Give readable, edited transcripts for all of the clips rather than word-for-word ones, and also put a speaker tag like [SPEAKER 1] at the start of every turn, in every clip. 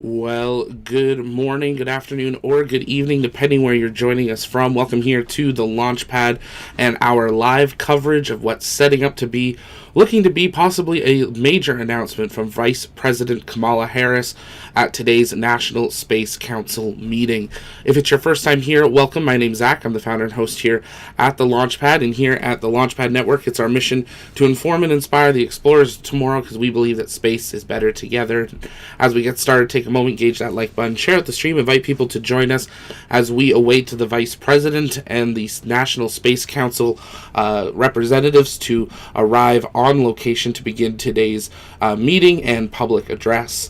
[SPEAKER 1] Well, good morning, good afternoon, or good evening, depending where you're joining us from. Welcome here to the Launchpad and our live coverage of what's looking to be possibly a major announcement from Vice President Kamala Harris at today's National Space Council meeting. If it's your first time here, welcome. My name's Zach. I'm the founder and host here at the Launchpad, and here at the Launchpad Network, it's our mission to inform and inspire the explorers of tomorrow because we believe that space is better together. As we get started, take a moment, engage that like button, share out the stream, invite people to join us as we await the Vice President and the National Space Council representatives to arrive on location to begin today's meeting and public address.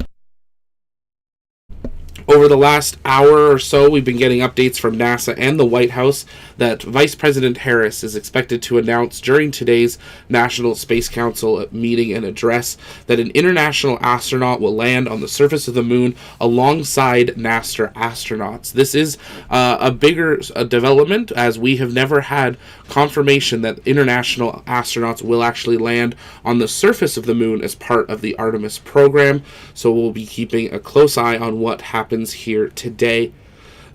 [SPEAKER 1] Over the last hour or so, we've been getting updates from NASA and the White House that Vice President Harris is expected to announce during today's National Space Council meeting and address that an international astronaut will land on the surface of the moon alongside NASA astronauts. This is a bigger development, as we have never had confirmation that international astronauts will actually land on the surface of the moon as part of the Artemis program, so we'll be keeping a close eye on what happens here today.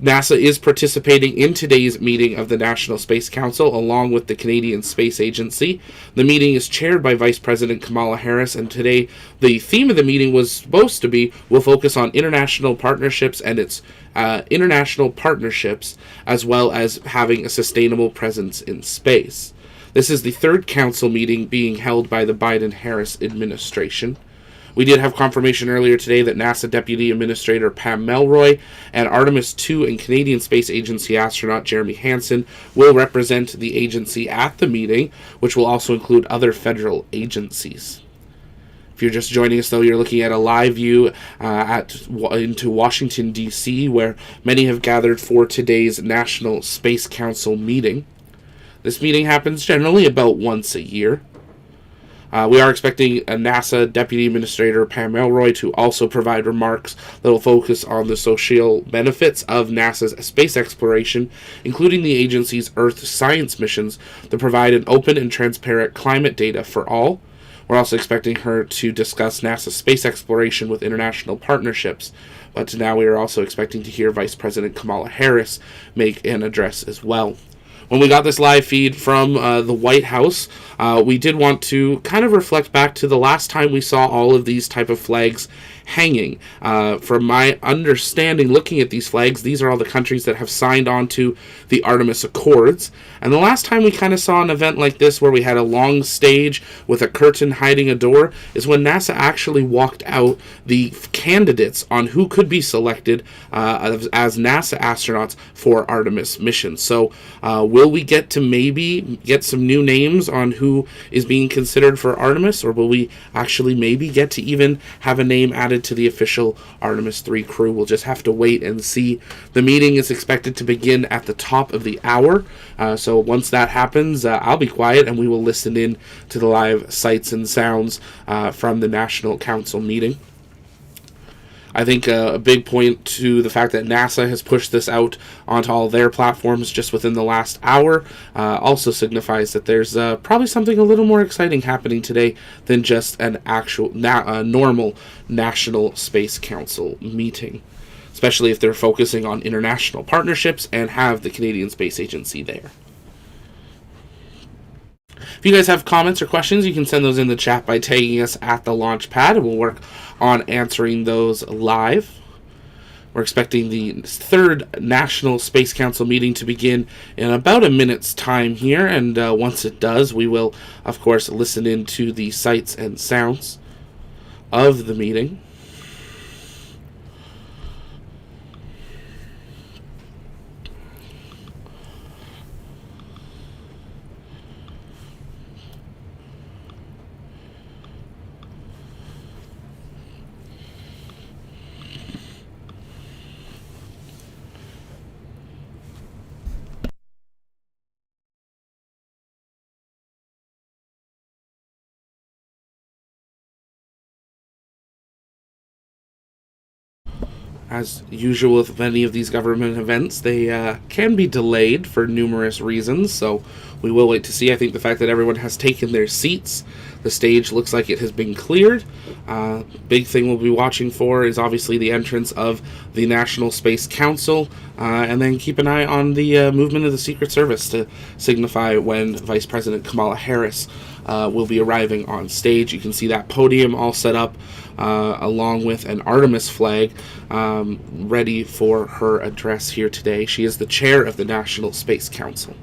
[SPEAKER 1] NASA is participating in today's meeting of the National Space Council along with the Canadian Space Agency. The meeting is chaired by Vice President Kamala Harris, and today the theme of the meeting was supposed to be, will focus on international partnerships and its international partnerships, as well as having a sustainable presence in space. This is the third council meeting being held by the Biden-Harris administration. We did have confirmation earlier today that NASA Deputy Administrator Pam Melroy and Artemis II and Canadian Space Agency astronaut Jeremy Hansen will represent the agency at the meeting, which will also include other federal agencies. If you're just joining us, though, you're looking at a live view into Washington, D.C., where many have gathered for today's National Space Council meeting. This meeting happens generally about once a year. We are expecting a NASA Deputy Administrator Pam Melroy to also provide remarks that will focus on the social benefits of NASA's space exploration, including the agency's Earth science missions, to provide an open and transparent climate data for all. We're also expecting her to discuss NASA's space exploration with international partnerships, but now we are also expecting to hear Vice President Kamala Harris make an address as well. When we got this live feed from the White House, we did want to kind of reflect back to the last time we saw all of these type of flags hanging. From my understanding, looking at these flags, these are all the countries that have signed on to the Artemis Accords. And the last time we kind of saw an event like this where we had a long stage with a curtain hiding a door is when NASA actually walked out the candidates on who could be selected as NASA astronauts for Artemis missions. So will we get to maybe get some new names on who is being considered for Artemis, or will we actually maybe get to even have a name added to the official Artemis 3 crew? We'll just have to wait and see. The meeting is expected to begin at the top of the hour, so once that happens, I'll be quiet and we will listen in to the live sights and sounds from the National Council meeting. I think a big point to the fact that NASA has pushed this out onto all their platforms just within the last hour also signifies that there's probably something a little more exciting happening today than just an actual normal National Space Council meeting, especially if they're focusing on international partnerships and have the Canadian Space Agency there. If you guys have comments or questions, you can send those in the chat by tagging us at the Launchpad, and we'll work on answering those live. We're expecting the third National Space Council meeting to begin in about a minute's time here, and once it does, we will, of course, listen in to the sights and sounds of the meeting. As usual with many of these government events, they can be delayed for numerous reasons, so we will wait to see. I think the fact that everyone has taken their seats, the stage looks like it has been cleared. Big thing we'll be watching for is obviously the entrance of the National Space Council, and then keep an eye on the movement of the Secret Service to signify when Vice President Kamala Harris will be arriving on stage. You can see that podium all set up, along with an Artemis flag, ready for her address here today. She is the chair of the National Space Council.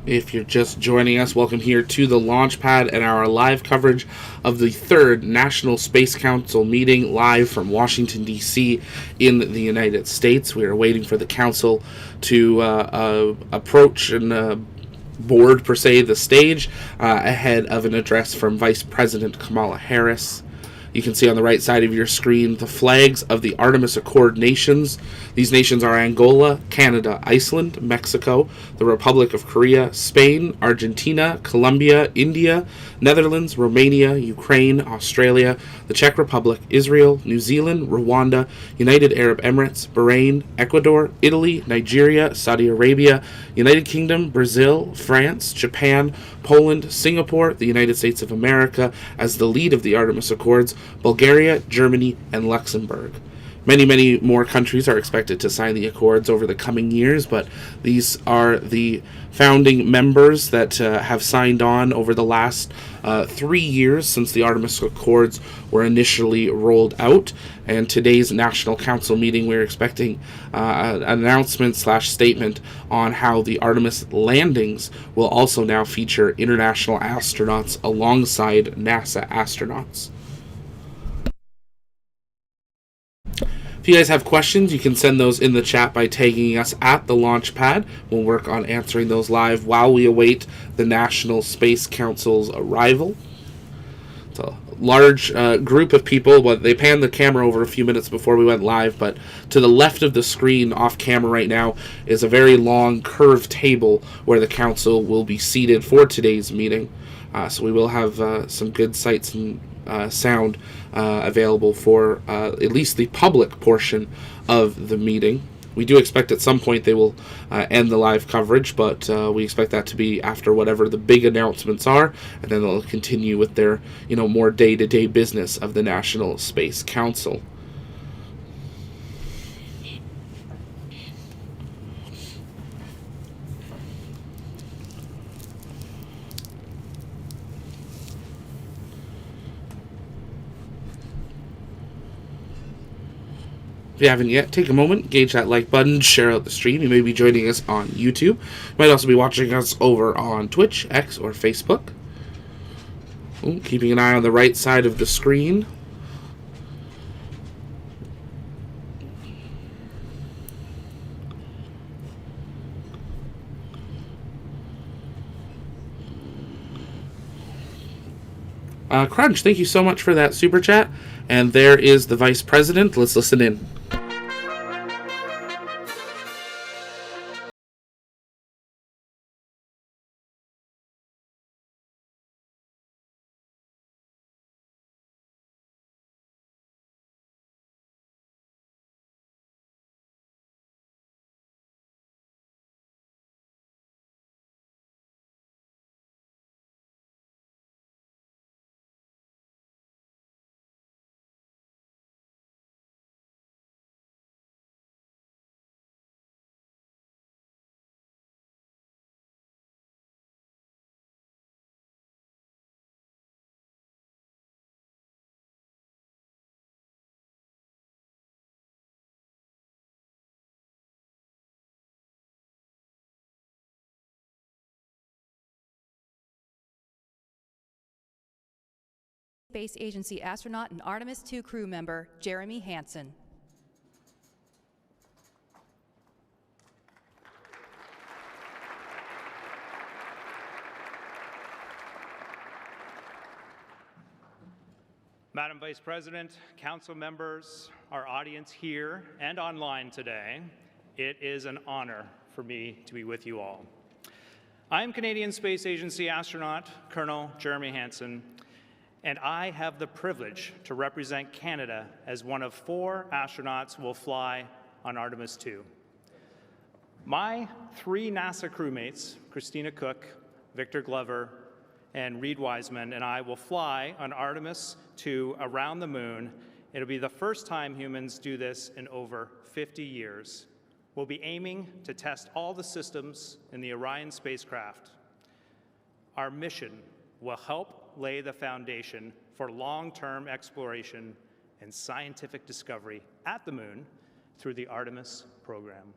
[SPEAKER 1] If you're just joining us, welcome here to the launch pad and our live coverage of the third National Space Council meeting, live from Washington, D.C. in the United States. We are waiting for the council to approach and board, per se, the stage ahead of an address from Vice President Kamala Harris. You can see on the right side of your screen the flags of the Artemis Accord nations. These nations are Angola, Canada, Iceland, Mexico, the Republic of Korea, Spain, Argentina, Colombia, India, Netherlands, Romania, Ukraine, Australia, the Czech Republic, Israel, New Zealand, Rwanda, United Arab Emirates, Bahrain, Ecuador, Italy, Nigeria, Saudi Arabia, United Kingdom, Brazil, France, Japan, Poland, Singapore, the United States of America as the lead of the Artemis Accords, Bulgaria, Germany, and Luxembourg. Many, many more countries are expected to sign the accords over the coming years, but these are the founding members that have signed on over the last 3 years since the Artemis Accords were initially rolled out. And today's National Council meeting, we're expecting an announcement/statement on how the Artemis landings will also now feature international astronauts alongside NASA astronauts. If you guys have questions, you can send those in the chat by tagging us at the launch pad. We'll work on answering those live while we await the National Space Council's arrival. It's a large group of people, but they panned the camera over a few minutes before we went live, but to the left of the screen off camera right now is a very long curved table where the council will be seated for today's meeting. So we will have some good sights and sound available for at least the public portion of the meeting. We do expect at some point they will end the live coverage, but we expect that to be after whatever the big announcements are, and then they'll continue with their, more day-to-day business of the National Space Council. If you haven't yet, take a moment, engage that like button, share out the stream. You may be joining us on YouTube. You might also be watching us over on Twitch, X, or Facebook. Keeping an eye on the right side of the screen. Crunch, thank you so much for that super chat. And there is the Vice President. Let's listen in.
[SPEAKER 2] Space Agency astronaut and Artemis II crew member, Jeremy Hansen.
[SPEAKER 3] Madam Vice President, Council members, our audience here and online today, it is an honor for me to be with you all. I am Canadian Space Agency astronaut Colonel Jeremy Hansen, and I have the privilege to represent Canada as one of 4 astronauts who will fly on Artemis II. My 3 NASA crewmates, Christina Cook, Victor Glover, and Reed Wiseman, and I will fly on Artemis II around the moon. It'll be the first time humans do this in over 50 years. We'll be aiming to test all the systems in the Orion spacecraft. Our mission will help lay the foundation for long-term exploration and scientific discovery at the moon through the Artemis program.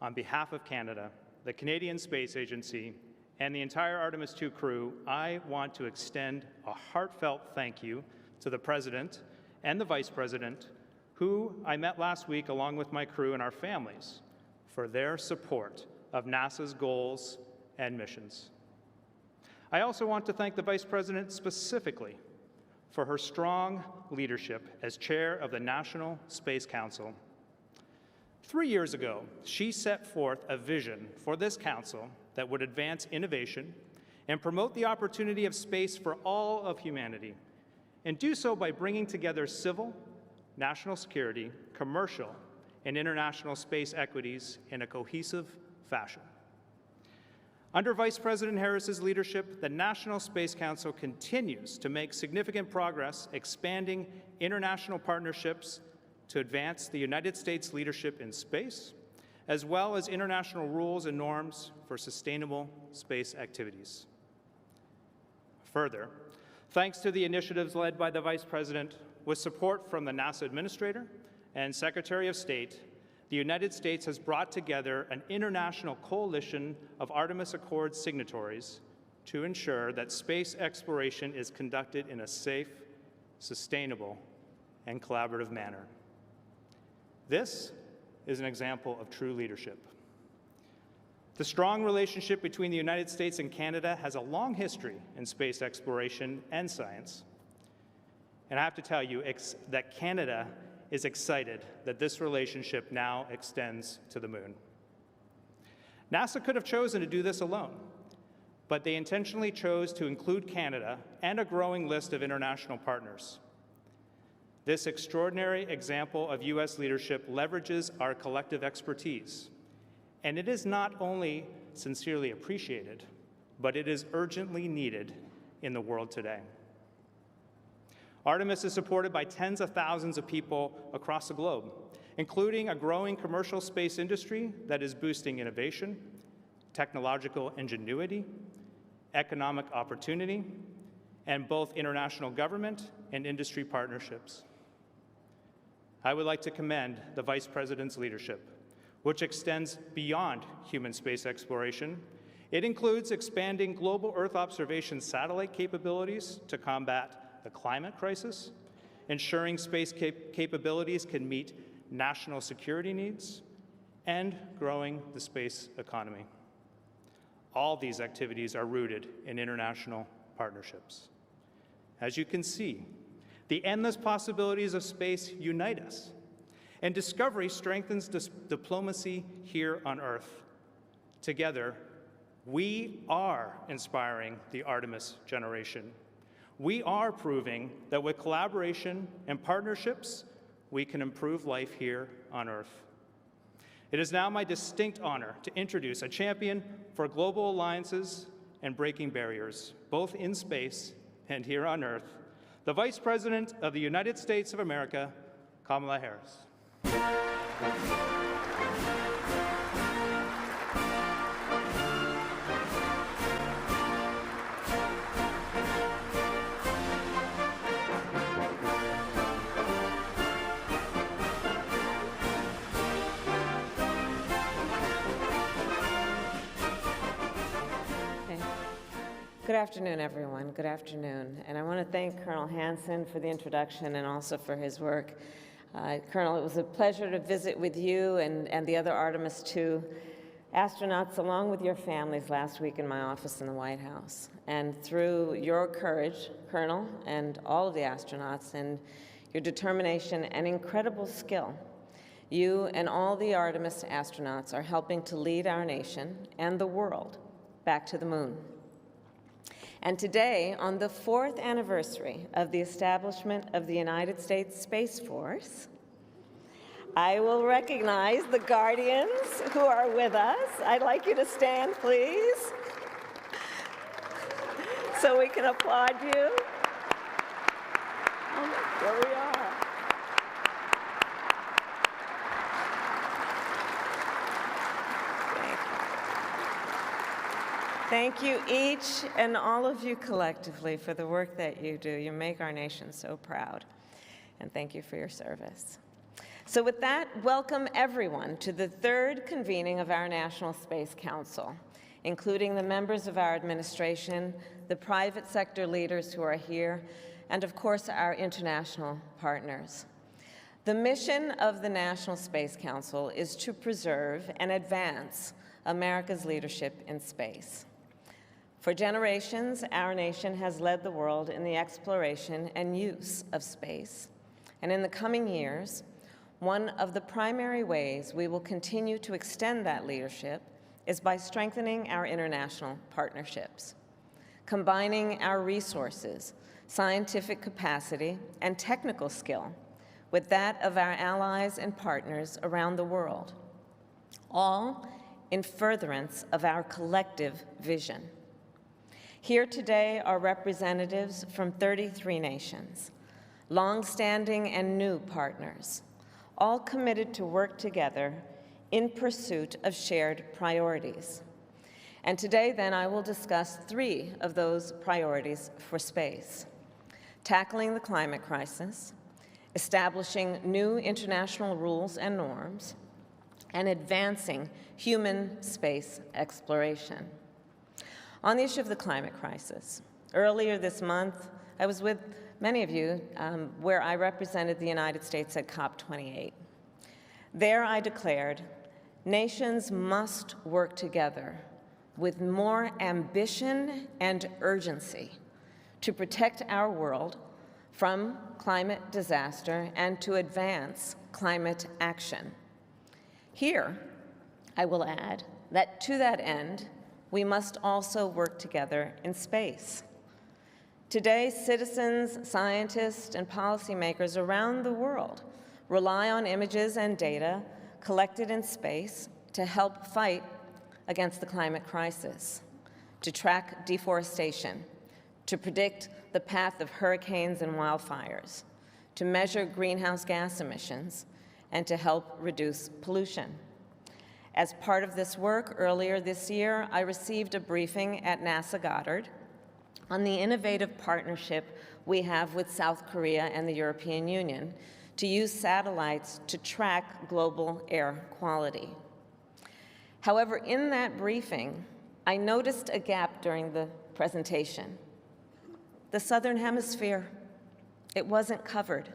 [SPEAKER 3] On behalf of Canada, the Canadian Space Agency, and the entire Artemis II crew, I want to extend a heartfelt thank you to the President and the Vice President, who I met last week along with my crew and our families, for their support of NASA's goals and missions. I also want to thank the Vice President specifically for her strong leadership as chair of the National Space Council. 3 years ago, she set forth a vision for this council that would advance innovation and promote the opportunity of space for all of humanity, and do so by bringing together civil, national security, commercial, and international space equities in a cohesive fashion. Under Vice President Harris's leadership, the National Space Council continues to make significant progress expanding international partnerships to advance the United States leadership in space, as well as international rules and norms for sustainable space activities. Further, thanks to the initiatives led by the Vice President, with support from the NASA Administrator and Secretary of State, the United States has brought together an international coalition of Artemis Accord signatories to ensure that space exploration is conducted in a safe, sustainable, and collaborative manner. This is an example of true leadership. The strong relationship between the United States and Canada has a long history in space exploration and science. And I have to tell you that Canada is excited that this relationship now extends to the moon. NASA could have chosen to do this alone, but they intentionally chose to include Canada and a growing list of international partners. This extraordinary example of U.S. leadership leverages our collective expertise, and it is not only sincerely appreciated, but it is urgently needed in the world today. Artemis is supported by tens of thousands of people across the globe, including a growing commercial space industry that is boosting innovation, technological ingenuity, economic opportunity, and both international government and industry partnerships. I would like to commend the Vice President's leadership, which extends beyond human space exploration. It includes expanding global Earth observation satellite capabilities to combat the climate crisis, ensuring space capabilities can meet national security needs, and growing the space economy. All these activities are rooted in international partnerships. As you can see, the endless possibilities of space unite us, and discovery strengthens diplomacy here on Earth. Together, we are inspiring the Artemis generation. We are proving that with collaboration and partnerships, we can improve life here on Earth. It is now my distinct honor to introduce a champion for global alliances and breaking barriers, both in space and here on Earth, the Vice President of the United States of America, Kamala Harris.
[SPEAKER 4] Good afternoon, everyone. Good afternoon. And I want to thank Colonel Hansen for the introduction and also for his work. Colonel, it was a pleasure to visit with you and the other Artemis II astronauts along with your families last week in my office in the White House. And through your courage, Colonel, and all of the astronauts, and your determination and incredible skill, you and all the Artemis astronauts are helping to lead our nation and the world back to the moon. And today, on the 4th anniversary of the establishment of the United States Space Force, I will recognize the Guardians who are with us. I'd like you to stand, please, so we can applaud you. Oh, there we are. Thank you each and all of you collectively for the work that you do. You make our nation so proud. And thank you for your service. So with that, welcome everyone to the 3rd convening of our National Space Council, including the members of our administration, the private sector leaders who are here, and of course our international partners. The mission of the National Space Council is to preserve and advance America's leadership in space. For generations, our nation has led the world in the exploration and use of space. And in the coming years, one of the primary ways we will continue to extend that leadership is by strengthening our international partnerships, combining our resources, scientific capacity, and technical skill with that of our allies and partners around the world, all in furtherance of our collective vision. Here today are representatives from 33 nations, long-standing and new partners, all committed to work together in pursuit of shared priorities. And today, then, I will discuss 3 of those priorities for space: tackling the climate crisis, establishing new international rules and norms, and advancing human space exploration. On the issue of the climate crisis, earlier this month, I was with many of you where I represented the United States at COP28. There I declared, nations must work together with more ambition and urgency to protect our world from climate disaster and to advance climate action. Here, I will add that to that end, we must also work together in space. Today, citizens, scientists, and policymakers around the world rely on images and data collected in space to help fight against the climate crisis, to track deforestation, to predict the path of hurricanes and wildfires, to measure greenhouse gas emissions, and to help reduce pollution. As part of this work, earlier this year, I received a briefing at NASA Goddard on the innovative partnership we have with South Korea and the European Union to use satellites to track global air quality. However, in that briefing, I noticed a gap during the presentation. The Southern Hemisphere, it wasn't covered.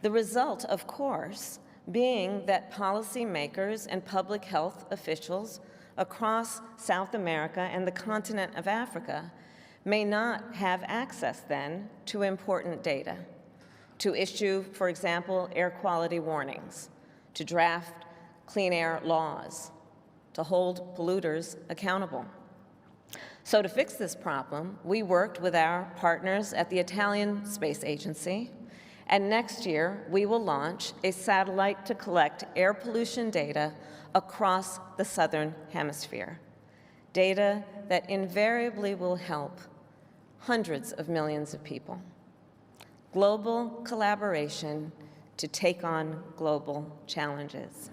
[SPEAKER 4] The result, of course, being that policymakers and public health officials across South America and the continent of Africa may not have access then to important data, to issue, for example, air quality warnings, to draft clean air laws, to hold polluters accountable. So to fix this problem, we worked with our partners at the Italian Space Agency, and next year, we will launch a satellite to collect air pollution data across the Southern Hemisphere, data that invariably will help hundreds of millions of people. Global collaboration to take on global challenges.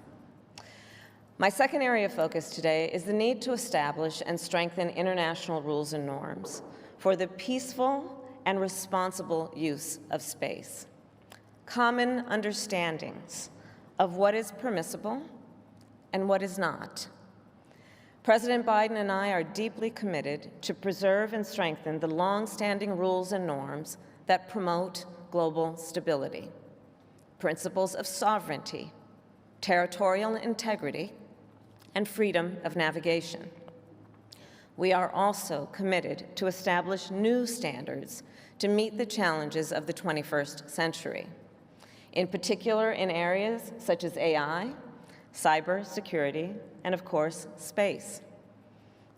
[SPEAKER 4] My second area of focus today is the need to establish and strengthen international rules and norms for the peaceful and responsible use of space. Common understandings of what is permissible and what is not. President Biden and I are deeply committed to preserve and strengthen the long-standing rules and norms that promote global stability, principles of sovereignty, territorial integrity, and freedom of navigation. We are also committed to establish new standards to meet the challenges of the 21st century, in particular in areas such as AI, cybersecurity, and of course, space,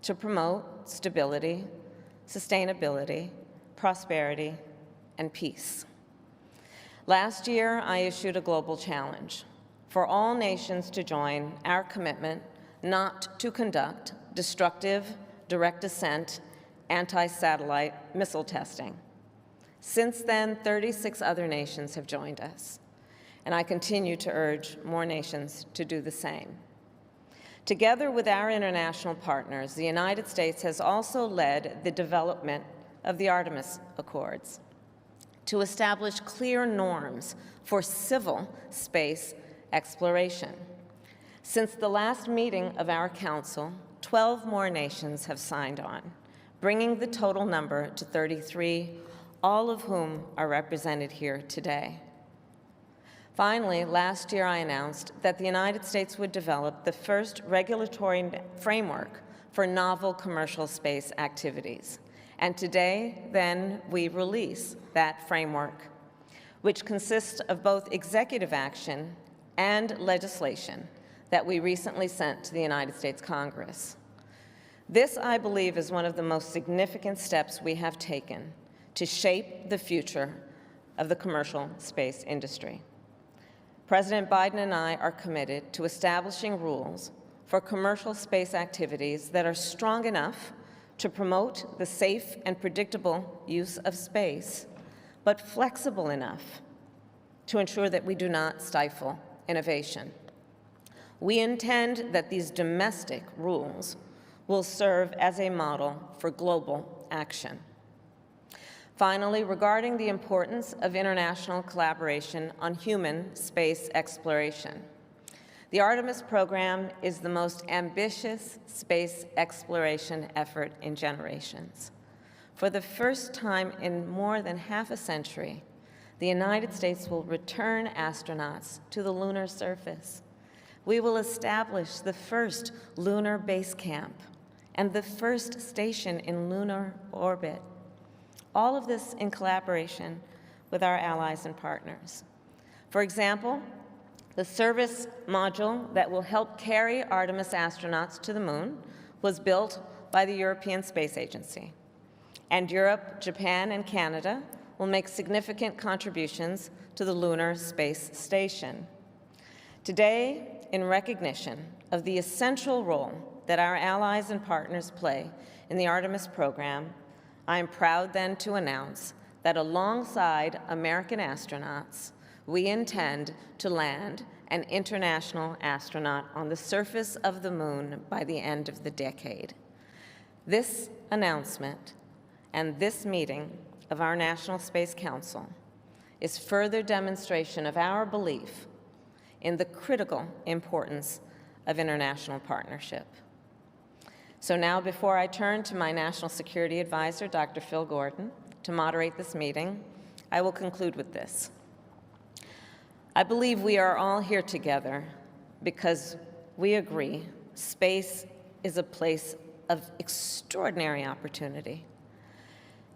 [SPEAKER 4] to promote stability, sustainability, prosperity, and peace. Last year, I issued a global challenge for all nations to join our commitment not to conduct destructive, direct ascent, anti-satellite missile testing. Since then, 36 other nations have joined us, and I continue to urge more nations to do the same. Together with our international partners, the United States has also led the development of the Artemis Accords to establish clear norms for civil space exploration. Since the last meeting of our Council, 12 more nations have signed on, bringing the total number to 33, all of whom are represented here today. Finally, last year I announced that the United States would develop the first regulatory framework for novel commercial space activities. And today, then, we release that framework, which consists of both executive action and legislation that we recently sent to the United States Congress. This, I believe, is one of the most significant steps we have taken to shape the future of the commercial space industry. President Biden and I are committed to establishing rules for commercial space activities that are strong enough to promote the safe and predictable use of space, but flexible enough to ensure that we do not stifle innovation. We intend that these domestic rules will serve as a model for global action. Finally, regarding the importance of international collaboration on human space exploration, the Artemis program is the most ambitious space exploration effort in generations. For the first time in more than half a century, the United States will return astronauts to the lunar surface. We will establish the first lunar base camp and the first station in lunar orbit. All of this in collaboration with our allies and partners. For example, the service module that will help carry Artemis astronauts to the moon was built by the European Space Agency. And Europe, Japan, and Canada will make significant contributions to the Lunar Space Station. Today, in recognition of the essential role that our allies and partners play in the Artemis program, I am proud then to announce that alongside American astronauts, we intend to land an international astronaut on the surface of the moon by the end of the decade. This announcement and this meeting of our National Space Council is further demonstration of our belief in the critical importance of international partnership. So now, before I turn to my National Security Advisor, Dr. Phil Gordon, to moderate this meeting, I will conclude with this. I believe we are all here together because we agree space is a place of extraordinary opportunity.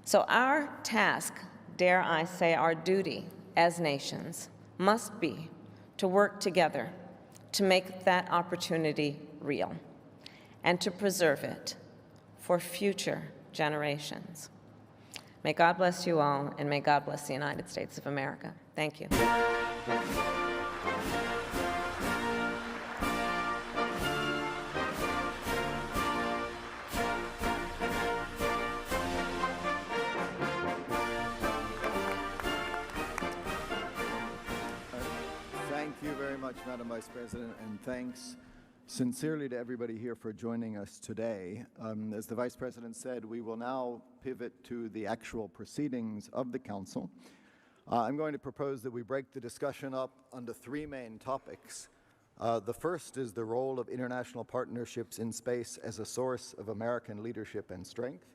[SPEAKER 4] So our task, dare I say our duty as nations, must be to work together to make that opportunity real and to preserve it for future generations. May God bless you all, and may God bless the United States of America. Thank you.
[SPEAKER 5] Thank you very much, Madam Vice President, and thanks sincerely to everybody here for joining us today. As the Vice President said, we will now pivot to the actual proceedings of the Council. I'm going to propose that we break the discussion up onto three main topics. The first is the role of international partnerships in space as a source of American leadership and strength.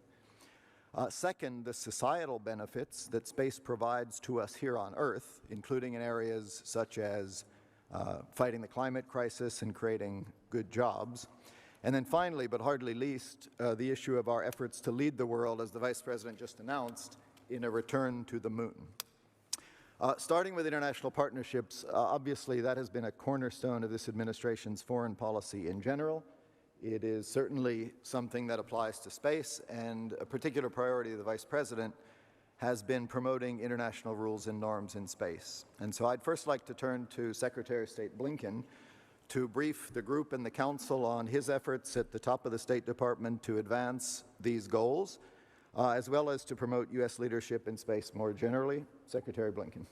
[SPEAKER 5] Second, the societal benefits that space provides to us here on Earth, including in areas such as fighting the climate crisis and creating good jobs. And then finally, but hardly least, the issue of our efforts to lead the world, as the Vice President just announced, in a return to the moon. Starting with international partnerships, obviously that has been a cornerstone of this administration's foreign policy in general. It is certainly something that applies to space, and a particular priority of the Vice President has been promoting international rules and norms in space. And so I'd first like to turn to Secretary of State Blinken to brief the group and the Council on his efforts at the top of the State Department to advance these goals, as well as to promote U.S. leadership in space more generally. Secretary Blinken.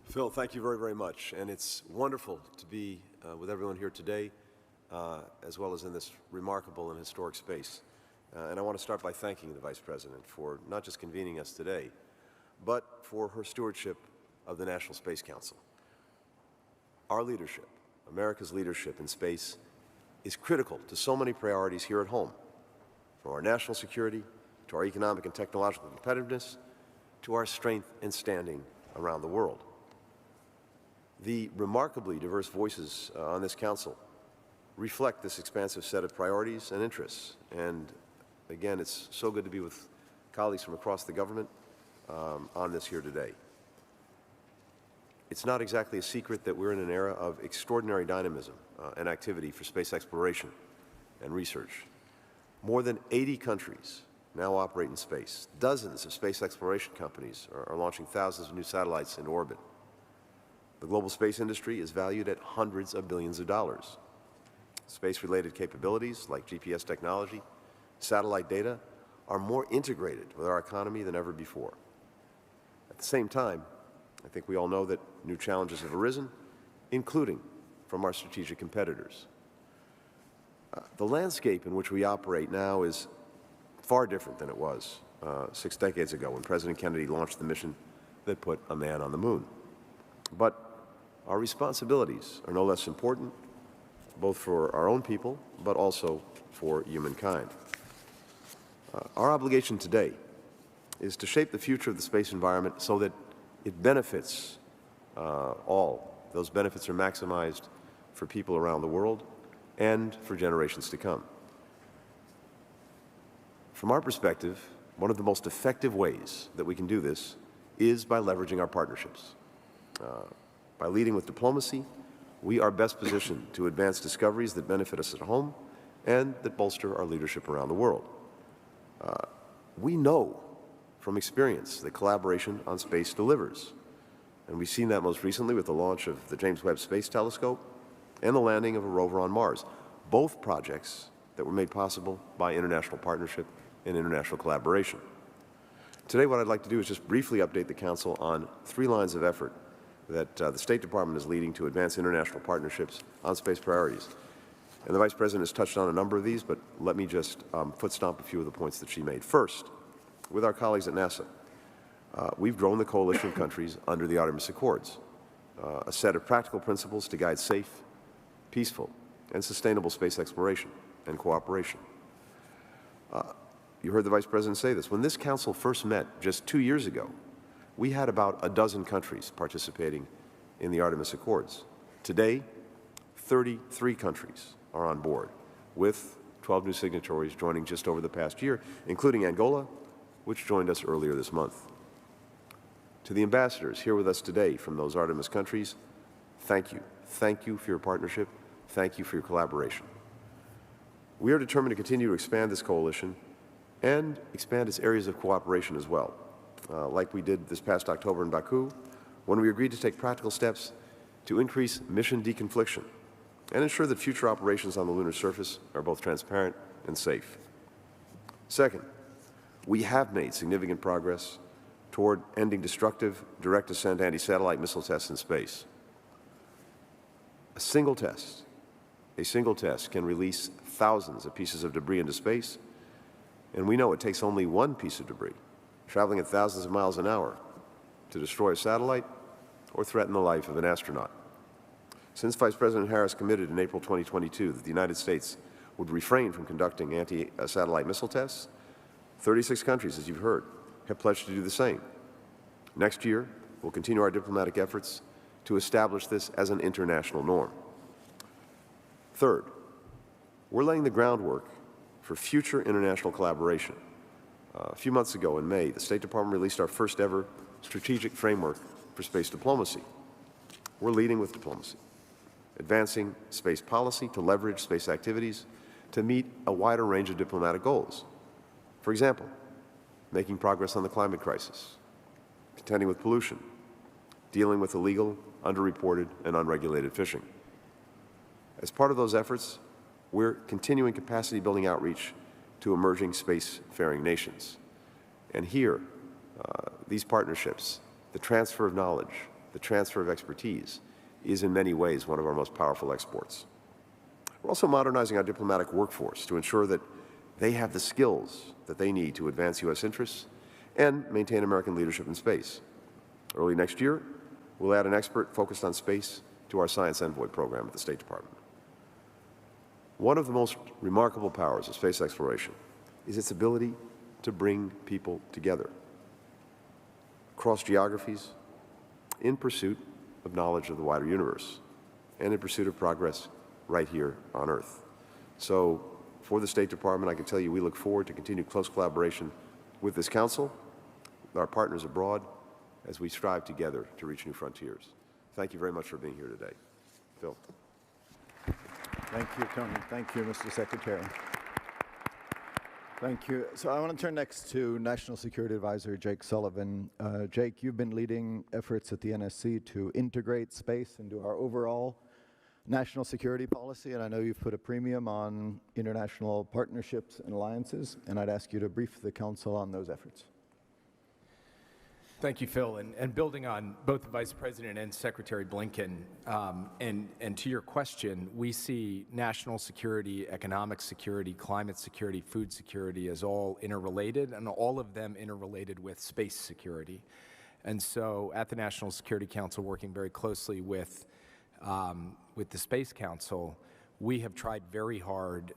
[SPEAKER 6] Phil, thank you very, very much. And it's wonderful to be with everyone here today, as well as in this remarkable and historic space. And I want to start by thanking the Vice President for not just convening us today, but for her stewardship of the National Space Council. Our leadership, America's leadership in space, is critical to so many priorities here at home, from our national security to our economic and technological competitiveness to our strength and standing around the world. The remarkably diverse voices on this Council reflect this expansive set of priorities and interests. And again, it's so good to be with colleagues from across the government on this here today. It's not exactly a secret that we're in an era of extraordinary dynamism and activity for space exploration and research. More than 80 countries now operate in space. Dozens of space exploration companies are launching thousands of new satellites into orbit. The global space industry is valued at hundreds of billions of dollars. Space-related capabilities like GPS technology, satellite data are more integrated with our economy than ever before. At the same time, I think we all know that new challenges have arisen, including from our strategic competitors. The landscape in which we operate now is far different than it was 6 decades ago when President Kennedy launched the mission that put a man on the moon. But our responsibilities are no less important, both for our own people, but also for humankind. Our obligation today is to shape the future of the space environment so that it benefits all. Those benefits are maximized for people around the world and for generations to come. From our perspective, one of the most effective ways that we can do this is by leveraging our partnerships. By leading with diplomacy, we are best positioned to advance discoveries that benefit us at home and that bolster our leadership around the world. We know from experience that collaboration on space delivers, and we've seen that most recently with the launch of the James Webb Space Telescope and the landing of a rover on Mars, both projects that were made possible by international partnership and international collaboration. Today, what I'd like to do is just briefly update the Council on 3 lines of effort that the State Department is leading to advance international partnerships on space priorities. And the Vice President has touched on a number of these, but let me just foot stomp a few of the points that she made. First, with our colleagues at NASA, we've grown the coalition of countries under the Artemis Accords, a set of practical principles to guide safe, peaceful, and sustainable space exploration and cooperation. You heard the Vice President say this. When this Council first met just 2 years ago, we had about a dozen countries participating in the Artemis Accords. Today, 33 countries are on board, with 12 new signatories joining just over the past year, including Angola, which joined us earlier this month. To the ambassadors here with us today from those Artemis countries, thank you. Thank you for your partnership. Thank you for your collaboration. We are determined to continue to expand this coalition and expand its areas of cooperation as well, like we did this past October in Baku, when we agreed to take practical steps to increase mission deconfliction and ensure that future operations on the lunar surface are both transparent and safe. Second, we have made significant progress toward ending destructive direct ascent anti-satellite missile tests in space. A single test can release thousands of pieces of debris into space, and we know it takes only one piece of debris, traveling at thousands of miles an hour, to destroy a satellite or threaten the life of an astronaut. Since Vice President Harris committed in April 2022 that the United States would refrain from conducting anti-satellite missile tests, 36 countries, as you've heard, have pledged to do the same. Next year, we'll continue our diplomatic efforts to establish this as an international norm. Third, we're laying the groundwork for future international collaboration. A few months ago in May, the State Department released our first ever strategic framework for space diplomacy. We're leading with diplomacy, advancing space policy to leverage space activities to meet a wider range of diplomatic goals. For example, making progress on the climate crisis, contending with pollution, dealing with illegal, underreported, and unregulated fishing. As part of those efforts, we're continuing capacity building outreach to emerging spacefaring nations. And here, these partnerships, the transfer of knowledge, the transfer of expertise, is in many ways one of our most powerful exports. We're also modernizing our diplomatic workforce to ensure that they have the skills that they need to advance U.S. interests and maintain American leadership in space. Early next year, we'll add an expert focused on space to our Science Envoy program at the State Department. One of the most remarkable powers of space exploration is its ability to bring people together, across geographies, in pursuit of knowledge of the wider universe, and in pursuit of progress right here on Earth. So, for the State Department, I can tell you we look forward to continued close collaboration with this Council, with our partners abroad, as we strive together to reach new frontiers. Thank you very much for being here today. Phil.
[SPEAKER 5] Thank you, Tony. Thank you, Mr. Secretary. Thank you. So I want to turn next to National Security Advisor Jake Sullivan. Jake, you've been leading efforts at the NSC to integrate space into our overall national security policy, and I know you've put a premium on international partnerships and alliances, and I'd ask you to brief the Council on those efforts.
[SPEAKER 7] Thank you, Phil. And building on both the Vice President and Secretary Blinken, and to your question, we see national security, economic security, climate security, food security as all interrelated, and all of them interrelated with space security. And so at the National Security Council, working very closely with the Space Council, we have tried very hard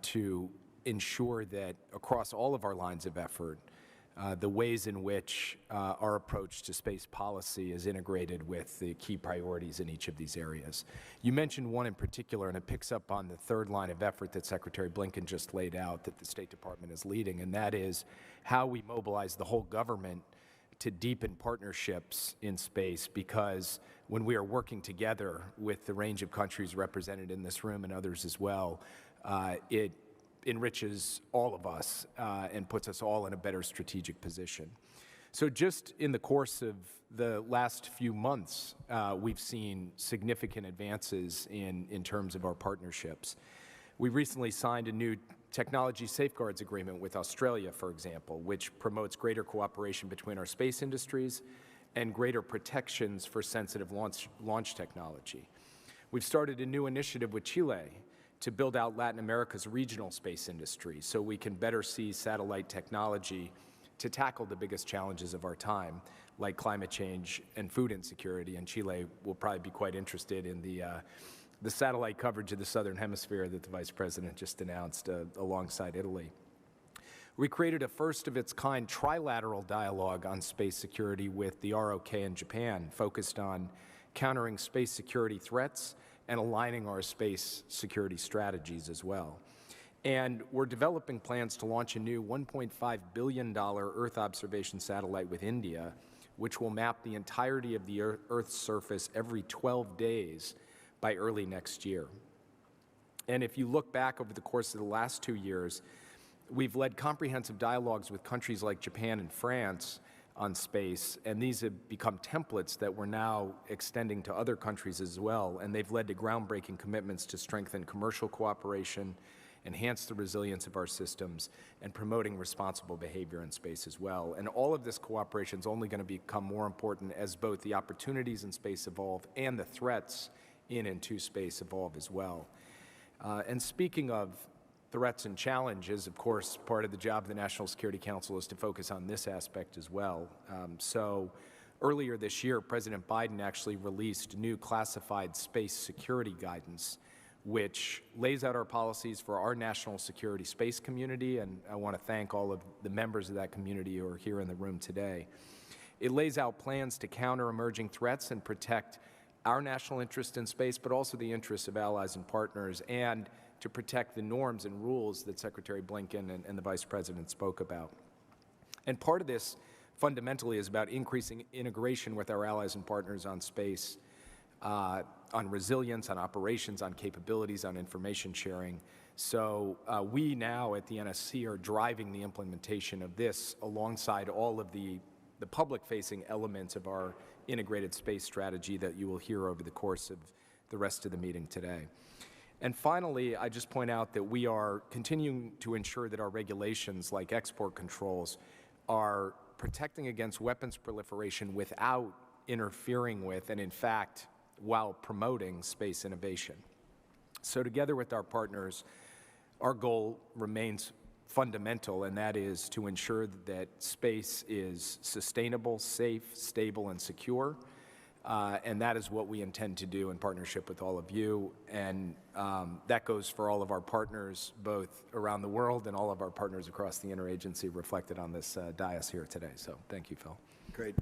[SPEAKER 7] to ensure that across all of our lines of effort, the ways in which our approach to space policy is integrated with the key priorities in each of these areas. You mentioned one in particular, and it picks up on the third line of effort that Secretary Blinken just laid out that the State Department is leading, and that is how we mobilize the whole government to deepen partnerships in space, because when we are working together with the range of countries represented in this room and others as well, it enriches all of us and puts us all in a better strategic position. So just in the course of the last few months, we've seen significant advances in terms of our partnerships. We recently signed a new technology safeguards agreement with Australia, for example, which promotes greater cooperation between our space industries and greater protections for sensitive launch technology. We've started a new initiative with Chile to build out Latin America's regional space industry so we can better seize satellite technology to tackle the biggest challenges of our time, like climate change and food insecurity. And Chile will probably be quite interested in the satellite coverage of the Southern Hemisphere that the Vice President just announced alongside Italy. We created a first-of-its-kind trilateral dialogue on space security with the ROK in Japan, focused on countering space security threats and aligning our space security strategies as well. And we're developing plans to launch a new $1.5 billion Earth observation satellite with India, which will map the entirety of the Earth's surface every 12 days by early next year. And if you look back over the course of the last 2 years, we've led comprehensive dialogues with countries like Japan and France on space, and these have become templates that we're now extending to other countries as well, and they've led to groundbreaking commitments to strengthen commercial cooperation, enhance the resilience of our systems, and promoting responsible behavior in space as well. And all of this cooperation is only going to become more important as both the opportunities in space evolve and the threats in and to space evolve as well. And speaking of threats and challenges, of course, part of the job of the National Security Council is to focus on this aspect as well. So Earlier this year, President Biden actually released new classified space security guidance, which lays out our policies for our national security space community, and I want to thank all of the members of that community who are here in the room today. It lays out plans to counter emerging threats and protect our national interest in space, but also the interests of allies and partners, and to protect the norms and rules that Secretary Blinken and the Vice President spoke about. And part of this fundamentally is about increasing integration with our allies and partners on space, on resilience, on operations, on capabilities, on information sharing. So we now at the NSC are driving the implementation of this alongside all of the public-facing elements of our integrated space strategy that you will hear over the course of the rest of the meeting today. And finally, I just point out that we are continuing to ensure that our regulations, like export controls, are protecting against weapons proliferation without interfering with, and in fact, while promoting space innovation. So together with our partners, our goal remains fundamental, and that is to ensure that space is sustainable, safe, stable, and secure. And that is what we intend to do in partnership with all of you. And that goes for all of our partners, both around the world and all of our partners across the interagency reflected on this dais here today. So thank you, Phil.
[SPEAKER 5] Great.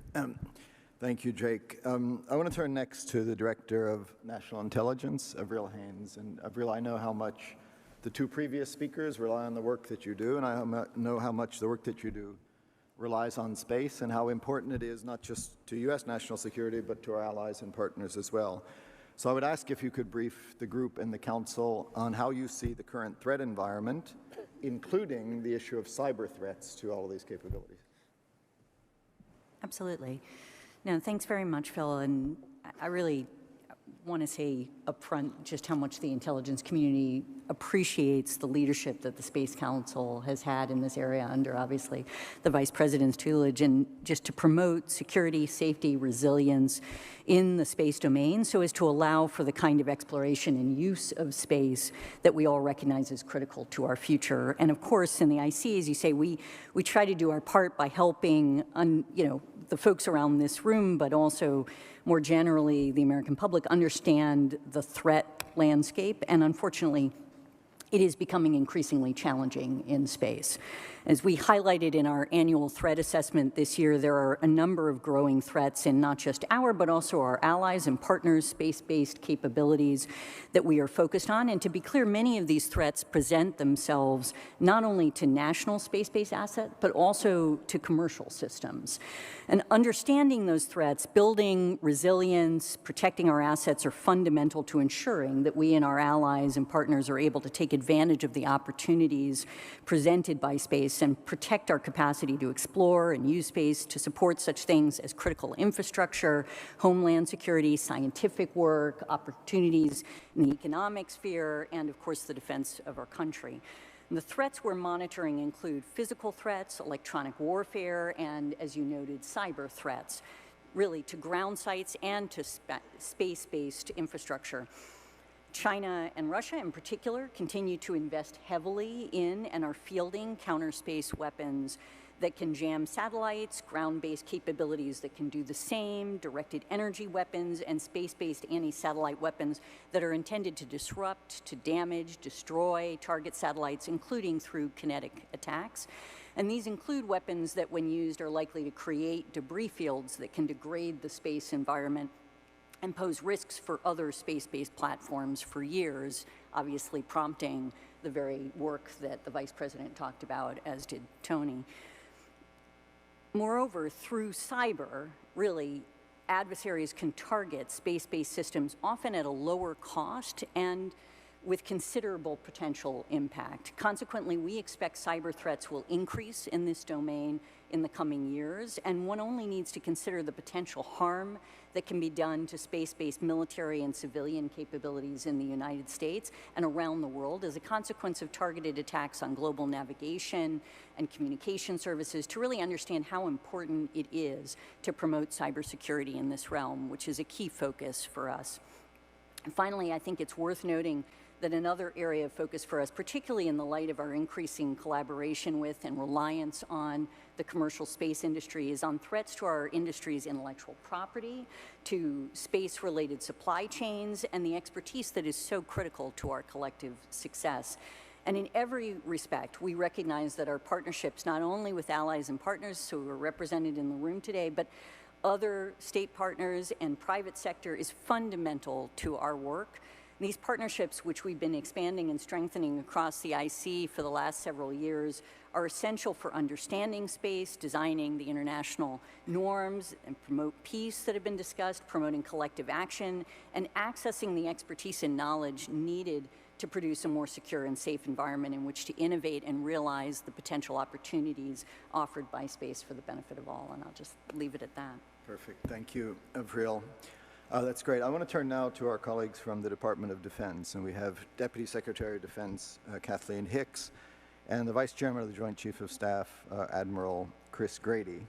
[SPEAKER 5] Thank you, Jake. I want to turn next to the Director of National Intelligence, Avril Haines. And Avril, I know how much the two previous speakers rely on the work that you do, and I know how much the work that you do relies on space and how important it is not just to U.S. national security, but to our allies and partners as well. So I would ask if you could brief the group and the Council on how you see the current threat environment, including the issue of cyber threats to all of these capabilities.
[SPEAKER 8] Absolutely. No, thanks very much, Phil. And I really want to say up front just how much the intelligence community appreciates the leadership that the Space Council has had in this area under, obviously, the Vice President's tutelage, and just to promote security, safety, resilience in the space domain so as to allow for the kind of exploration and use of space that we all recognize is critical to our future. And of course, in the IC, as you say, we try to do our part by helping the folks around this room, but also more generally the American public understand the threat landscape, and unfortunately, it is becoming increasingly challenging in space. As we highlighted in our annual threat assessment this year, there are a number of growing threats in not just our, but also our allies and partners' space-based capabilities that we are focused on. And to be clear, many of these threats present themselves not only to national space-based assets, but also to commercial systems. And understanding those threats, building resilience, protecting our assets are fundamental to ensuring that we and our allies and partners are able to take advantage of the opportunities presented by space and protect our capacity to explore and use space to support such things as critical infrastructure, homeland security, scientific work, opportunities in the economic sphere, and of course the defense of our country. And the threats we're monitoring include physical threats, electronic warfare, and as you noted, cyber threats, really to ground sites and to space-based infrastructure. China and Russia in particular continue to invest heavily in and are fielding counter-space weapons that can jam satellites, ground-based capabilities that can do the same, directed energy weapons, and space-based anti-satellite weapons that are intended to disrupt, to damage, destroy, target satellites, including through kinetic attacks. And these include weapons that, when used, are likely to create debris fields that can degrade the space environment and pose risks for other space-based platforms for years, obviously prompting the very work that the Vice President talked about, as did Tony. Moreover, through cyber, really, adversaries can target space-based systems often at a lower cost and with considerable potential impact. Consequently, we expect cyber threats will increase in this domain in the coming years, and one only needs to consider the potential harm that can be done to space-based military and civilian capabilities in the United States and around the world as a consequence of targeted attacks on global navigation and communication services to really understand how important it is to promote cybersecurity in this realm, which is a key focus for us. And finally, I think it's worth noting that another area of focus for us, particularly in the light of our increasing collaboration with and reliance on the commercial space industry, is on threats to our industry's intellectual property, to space-related supply chains, and the expertise that is so critical to our collective success. And in every respect, we recognize that our partnerships, not only with allies and partners who are represented in the room today, but other state partners and private sector, is fundamental to our work. These partnerships, which we've been expanding and strengthening across the IC for the last several years, are essential for understanding space, designing the international norms, and promote peace that have been discussed, promoting collective action, and accessing the expertise and knowledge needed to produce a more secure and safe environment in which to innovate and realize the potential opportunities offered by space for the benefit of all. And I'll just leave it at that.
[SPEAKER 5] Perfect. Thank you, Avril. That's great. I want to turn now to our colleagues from the Department of Defense, and we have Deputy Secretary of Defense Kathleen Hicks and the Vice Chairman of the Joint Chief of Staff, Admiral Chris Grady.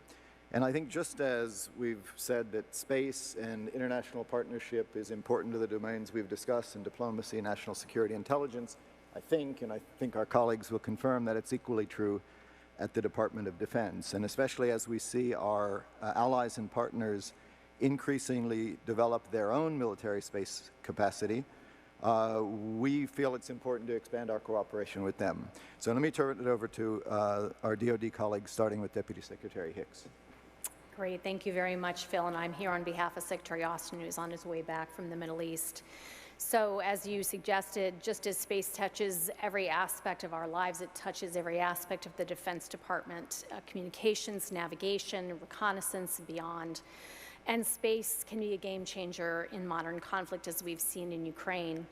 [SPEAKER 5] And I think just as we've said that space and international partnership is important to the domains we've discussed in diplomacy, national security, intelligence, I think our colleagues will confirm that it's equally true at the Department of Defense, and especially as we see our allies and partners increasingly develop their own military space capacity, we feel it's important to expand our cooperation with them. So let me turn it over to our DoD colleagues, starting with Deputy Secretary Hicks.
[SPEAKER 9] Great, thank you very much, Phil, and I'm here on behalf of Secretary Austin, who's on his way back from the Middle East. So as you suggested, just as space touches every aspect of our lives, it touches every aspect of the Defense Department, communications, navigation, reconnaissance, and beyond. And space can be a game changer in modern conflict, as we've seen in Ukraine.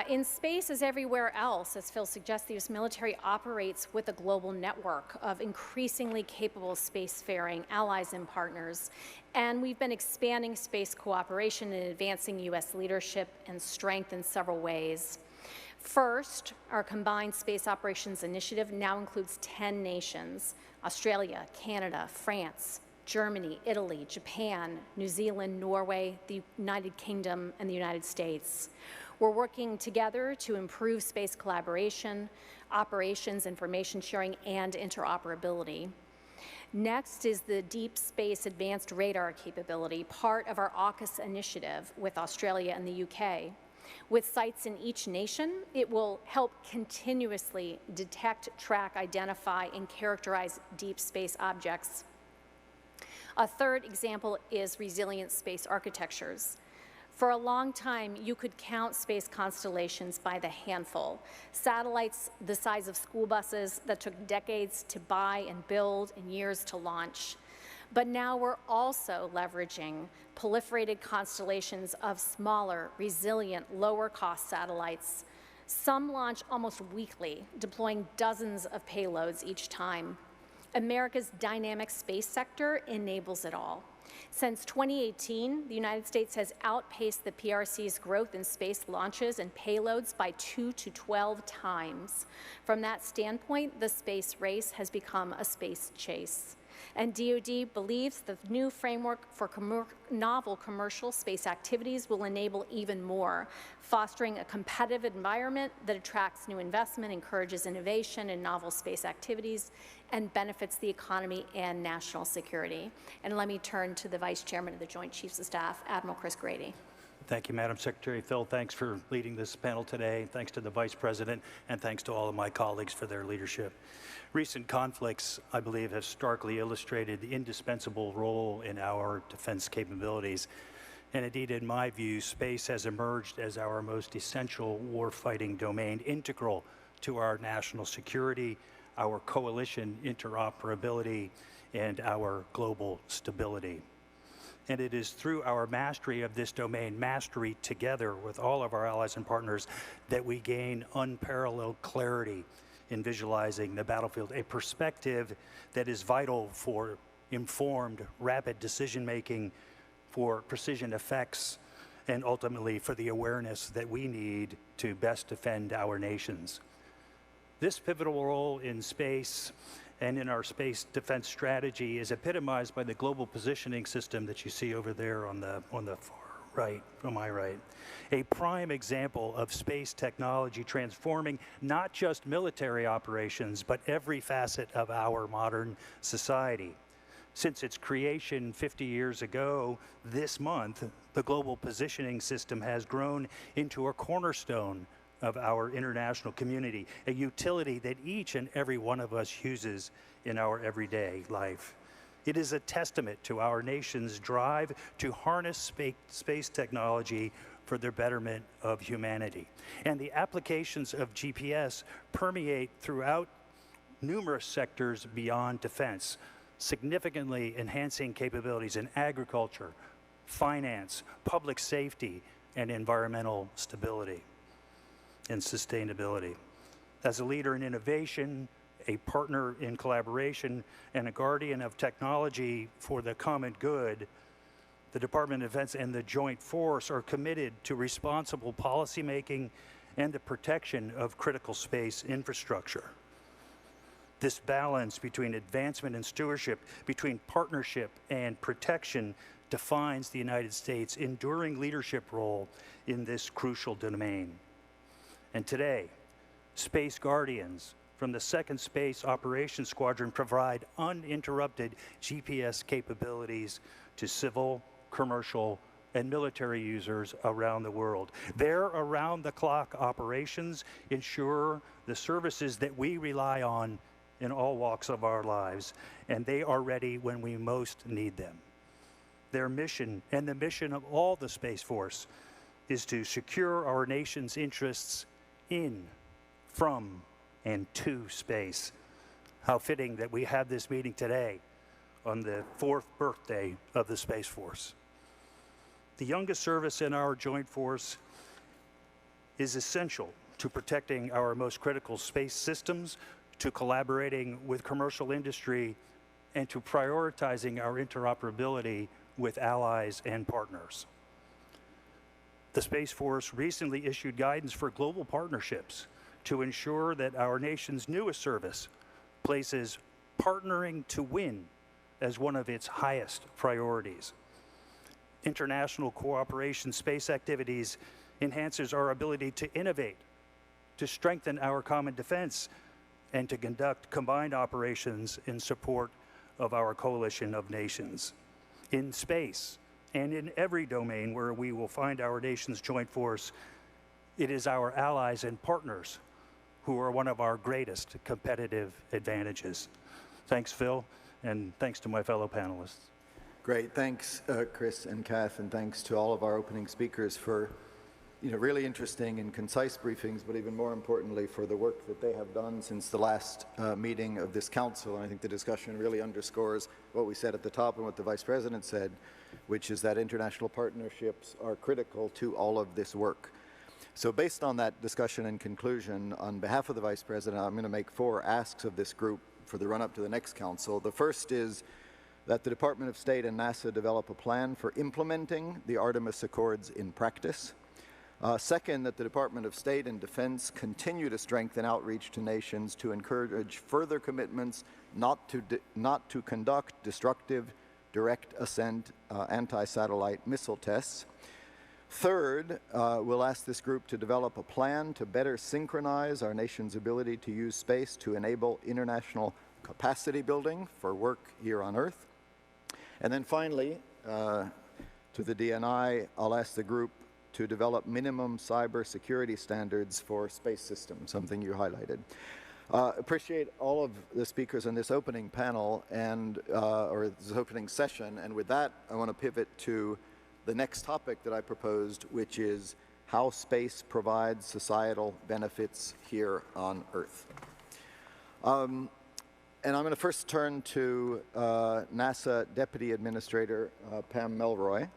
[SPEAKER 9] In space, as everywhere else, as Phil suggests, the U.S. military operates with a global network of increasingly capable spacefaring allies and partners. And we've been expanding space cooperation and advancing U.S. leadership and strength in several ways. First, our Combined Space Operations Initiative now includes 10 nations: Australia, Canada, France, Germany, Italy, Japan, New Zealand, Norway, the United Kingdom, and the United States. We're working together to improve space collaboration, operations, information sharing, and interoperability. Next is the Deep Space Advanced Radar capability, part of our AUKUS initiative with Australia and the UK. With sites in each nation, it will help continuously detect, track, identify, and characterize deep space objects. A third example is resilient space architectures. For a long time, you could count space constellations by the handful. Satellites the size of school buses that took decades to buy and build and years to launch. But now we're also leveraging proliferated constellations of smaller, resilient, lower-cost satellites. Some launch almost weekly, deploying dozens of payloads each time. America's dynamic space sector enables it all. Since 2018, the United States has outpaced the PRC's growth in space launches and payloads by 2 to 12 times. From that standpoint, the space race has become a space chase. And DoD believes the new framework for novel commercial space activities will enable even more, fostering a competitive environment that attracts new investment, encourages innovation in novel space activities, and benefits the economy and national security. And let me turn to the Vice Chairman of the Joint Chiefs of Staff, Admiral Chris Grady.
[SPEAKER 3] Thank you, Madam Secretary. Phil, thanks for leading this panel today. Thanks to the Vice President, and thanks to all of my colleagues for their leadership. Recent conflicts, I believe, have starkly illustrated the indispensable role in our defense capabilities. And indeed, in my view, space has emerged as our most essential warfighting domain, integral to our national security, our coalition interoperability, and our global stability. And it is through our mastery of this domain, mastery together with all of our allies and partners, that we gain unparalleled clarity in visualizing the battlefield, a perspective that is vital for informed, rapid decision-making, for precision effects, and ultimately for the awareness that we need to best defend our nations. This pivotal role in space and in our space defense strategy is epitomized by the global positioning system that you see over there on the far
[SPEAKER 10] right, on my right. A prime example of space technology transforming not just military operations, but every facet of our modern society. Since its creation 50 years ago this month, the Global Positioning System has grown into a cornerstone of our international community, a utility that each and every one of us uses in our everyday life. It is a testament to our nation's drive to harness space technology for the betterment of humanity. And the applications of GPS permeate throughout numerous sectors beyond defense, significantly enhancing capabilities in agriculture, finance, public safety, and environmental stability and sustainability. As a leader in innovation, a partner in collaboration, and a guardian of technology for the common good, the Department of Defense and the Joint Force are committed to responsible policymaking and the protection of critical space infrastructure. This balance between advancement and stewardship, between partnership and protection, defines the United States' enduring leadership role in this crucial domain. And today, Space Guardians from the 2nd Space Operations Squadron provide uninterrupted GPS capabilities to civil, commercial, and military users around the world. Their around-the-clock operations ensure the services that we rely on in all walks of our lives, and they are ready when we most need them. Their mission, and the mission of all the Space Force, is to secure our nation's interests in, from, and to space. How fitting that we have this meeting today on the 4th birthday of the Space Force. The youngest service in our Joint Force is essential to protecting our most critical space systems, to collaborating with commercial industry, and to prioritizing our interoperability with allies and partners. The Space Force recently issued guidance for global partnerships to ensure that our nation's newest service places partnering to win as one of its highest priorities. International cooperation space activities enhances our ability to innovate, to strengthen our common defense, and to conduct combined operations in support of our coalition of nations. In space and in every domain where we will find our nation's joint force, it is our allies and partners who are one of our greatest competitive advantages. Thanks, Phil, and thanks to my fellow panelists.
[SPEAKER 5] Great. Thanks, Chris and Kath, and thanks to all of our opening speakers for really interesting and concise briefings, but even more importantly for the work that they have done since the last meeting of this council. And I think the discussion really underscores what we said at the top and what the Vice President said, which is that international partnerships are critical to all of this work. So based on that discussion and conclusion, on behalf of the Vice President, I'm going to make 4 asks of this group for the run-up to the next council. The first is that the Department of State and NASA develop a plan for implementing the Artemis Accords in practice. Second, that the Department of State and Defense continue to strengthen outreach to nations to encourage further commitments not to conduct destructive direct ascent anti-satellite missile tests. Third, we'll ask this group to develop a plan to better synchronize our nation's ability to use space to enable international capacity building for work here on Earth. And then finally, to the DNI, I'll ask the group to develop minimum cybersecurity standards for space systems, something you highlighted. Appreciate all of the speakers in this opening panel and or this opening session. And with that, I want to pivot to the next topic that I proposed, which is how space provides societal benefits here on Earth. And I'm going to first turn to NASA Deputy Administrator Pam Melroy.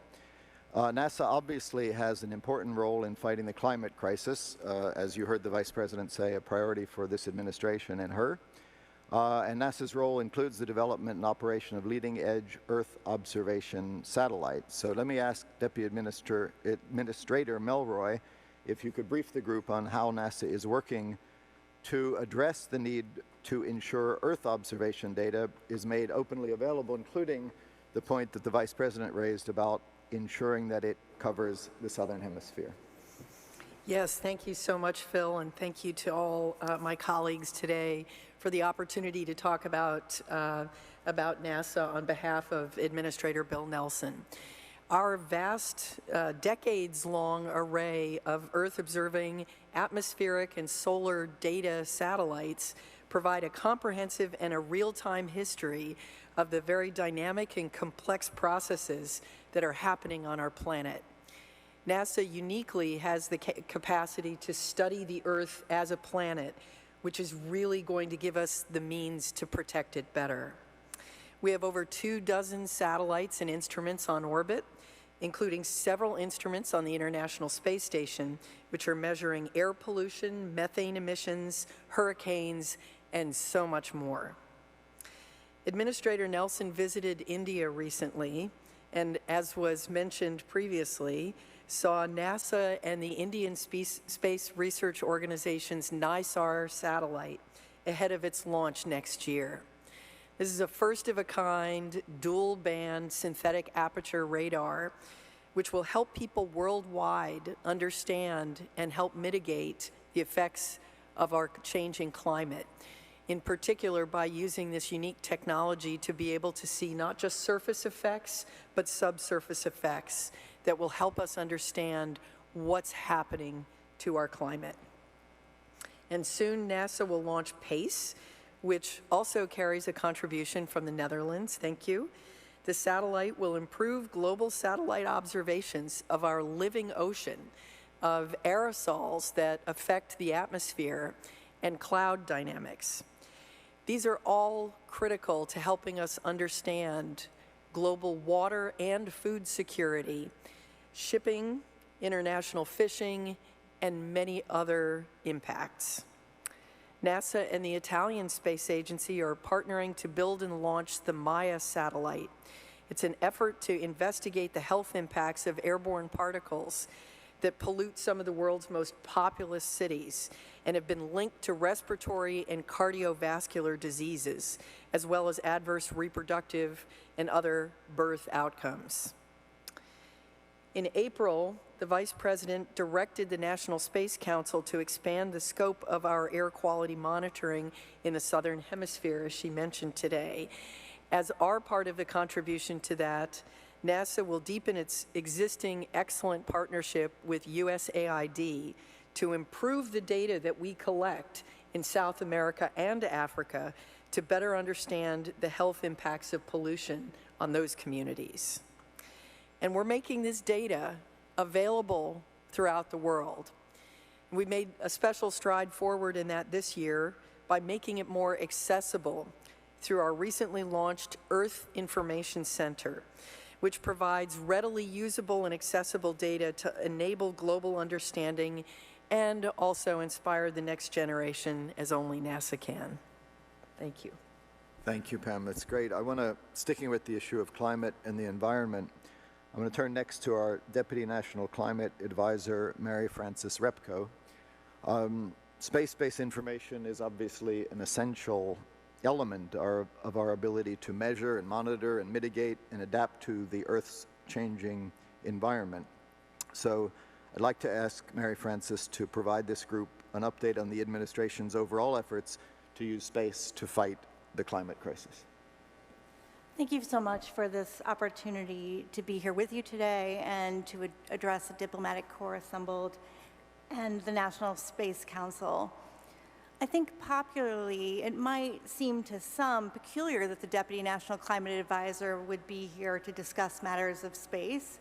[SPEAKER 5] NASA obviously has an important role in fighting the climate crisis, as you heard the Vice President say, a priority for this administration and her. And NASA's role includes the development and operation of leading-edge Earth observation satellites. So let me ask Deputy Administrator Melroy if you could brief the group on how NASA is working to address the need to ensure Earth observation data is made openly available, including the point that the Vice President raised about ensuring that it covers the Southern Hemisphere.
[SPEAKER 11] Yes, thank you so much, Phil, and thank you to all my colleagues today for the opportunity to talk about NASA on behalf of Administrator Bill Nelson. Our vast, decades-long array of Earth-observing atmospheric and solar data satellites provide a comprehensive and a real-time history of the very dynamic and complex processes that are happening on our planet. NASA uniquely has the capacity to study the Earth as a planet, which is really going to give us the means to protect it better. We have over 24 satellites and instruments on orbit, including several instruments on the International Space Station, which are measuring air pollution, methane emissions, hurricanes, and so much more. Administrator Nelson visited India recently, and as was mentioned previously, saw NASA and the Indian Space Research Organization's NISAR satellite ahead of its launch next year. This is a first-of-a-kind, dual-band synthetic aperture radar, which will help people worldwide understand and help mitigate the effects of our changing climate, in particular by using this unique technology to be able to see not just surface effects, but subsurface effects that will help us understand what's happening to our climate. And soon NASA will launch PACE, which also carries a contribution from the Netherlands. Thank you. The satellite will improve global satellite observations of our living ocean, of aerosols that affect the atmosphere, and cloud dynamics. These are all critical to helping us understand global water and food security, shipping, international fishing, and many other impacts. NASA and the Italian Space Agency are partnering to build and launch the Maya satellite. It's an effort to investigate the health impacts of airborne particles that pollute some of the world's most populous cities and have been linked to respiratory and cardiovascular diseases, as well as adverse reproductive and other birth outcomes. In April, the Vice President directed the National Space Council to expand the scope of our air quality monitoring in the Southern Hemisphere, as she mentioned today. As our part of the contribution to that, NASA will deepen its existing excellent partnership with USAID to improve the data that we collect in South America and Africa to better understand the health impacts of pollution on those communities. And we're making this data available throughout the world. We made a special stride forward in that this year by making it more accessible through our recently launched Earth Information Center, which provides readily usable and accessible data to enable global understanding and also inspire the next generation as only NASA can. Thank you.
[SPEAKER 5] Thank you, Pam. That's great. I want to, sticking with the issue of climate and the environment, I'm going to turn next to our Deputy National Climate Advisor, Mary Frances Repko. Space-based information is obviously an essential element of our ability to measure and monitor and mitigate and adapt to the Earth's changing environment. So I'd like to ask Mary Frances to provide this group an update on the administration's overall efforts to use space to fight the climate crisis.
[SPEAKER 12] Thank you so much for this opportunity to be here with you today and to address the diplomatic corps assembled and the National Space Council. I think popularly, it might seem to some peculiar that the Deputy National Climate Advisor would be here to discuss matters of space,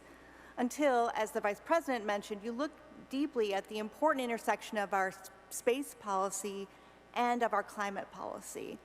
[SPEAKER 12] until, as the Vice President mentioned, you look deeply at the important intersection of our space policy and of our climate policy.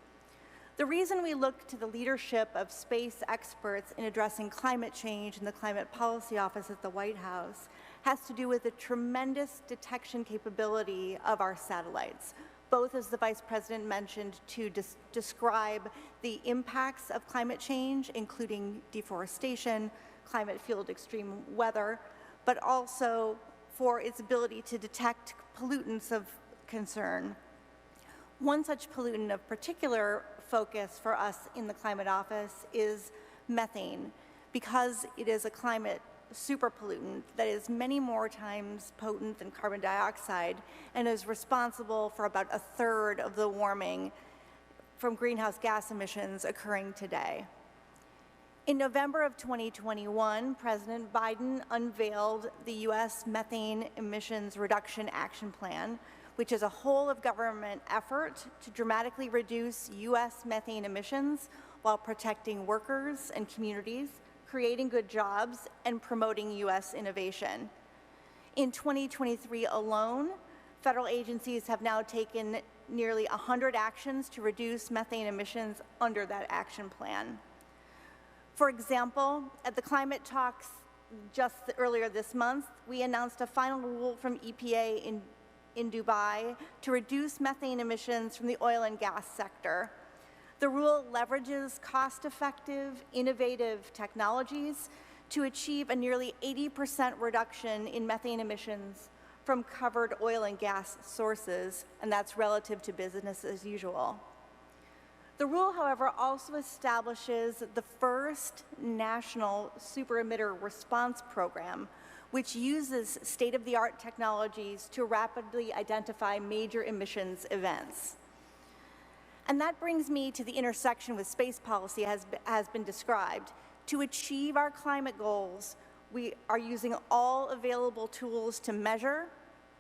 [SPEAKER 12] The reason we look to the leadership of space experts in addressing climate change in the Climate Policy Office at the White House has to do with the tremendous detection capability of our satellites, both, as the Vice President mentioned, to describe the impacts of climate change, including deforestation, climate-fueled extreme weather, but also for its ability to detect pollutants of concern. One such pollutant of particular focus for us in the Climate Office is methane, because it is a climate superpollutant that is many more times potent than carbon dioxide and is responsible for about a third of the warming from greenhouse gas emissions occurring today. In November of 2021, President Biden unveiled the U.S. Methane Emissions Reduction Action Plan, which is a whole-of-government effort to dramatically reduce U.S. methane emissions while protecting workers and communities, creating good jobs, and promoting U.S. innovation. In 2023 alone, federal agencies have now taken nearly 100 actions to reduce methane emissions under that action plan. For example, at the climate talks just earlier this month, we announced a final rule from EPA in Dubai to reduce methane emissions from the oil and gas sector. The rule leverages cost-effective, innovative technologies to achieve a nearly 80% reduction in methane emissions from covered oil and gas sources, and that's relative to business as usual. The rule, however, also establishes the first national super-emitter response program, which uses state-of-the-art technologies to rapidly identify major emissions events. And that brings me to the intersection with space policy as has been described. To achieve our climate goals, we are using all available tools to measure,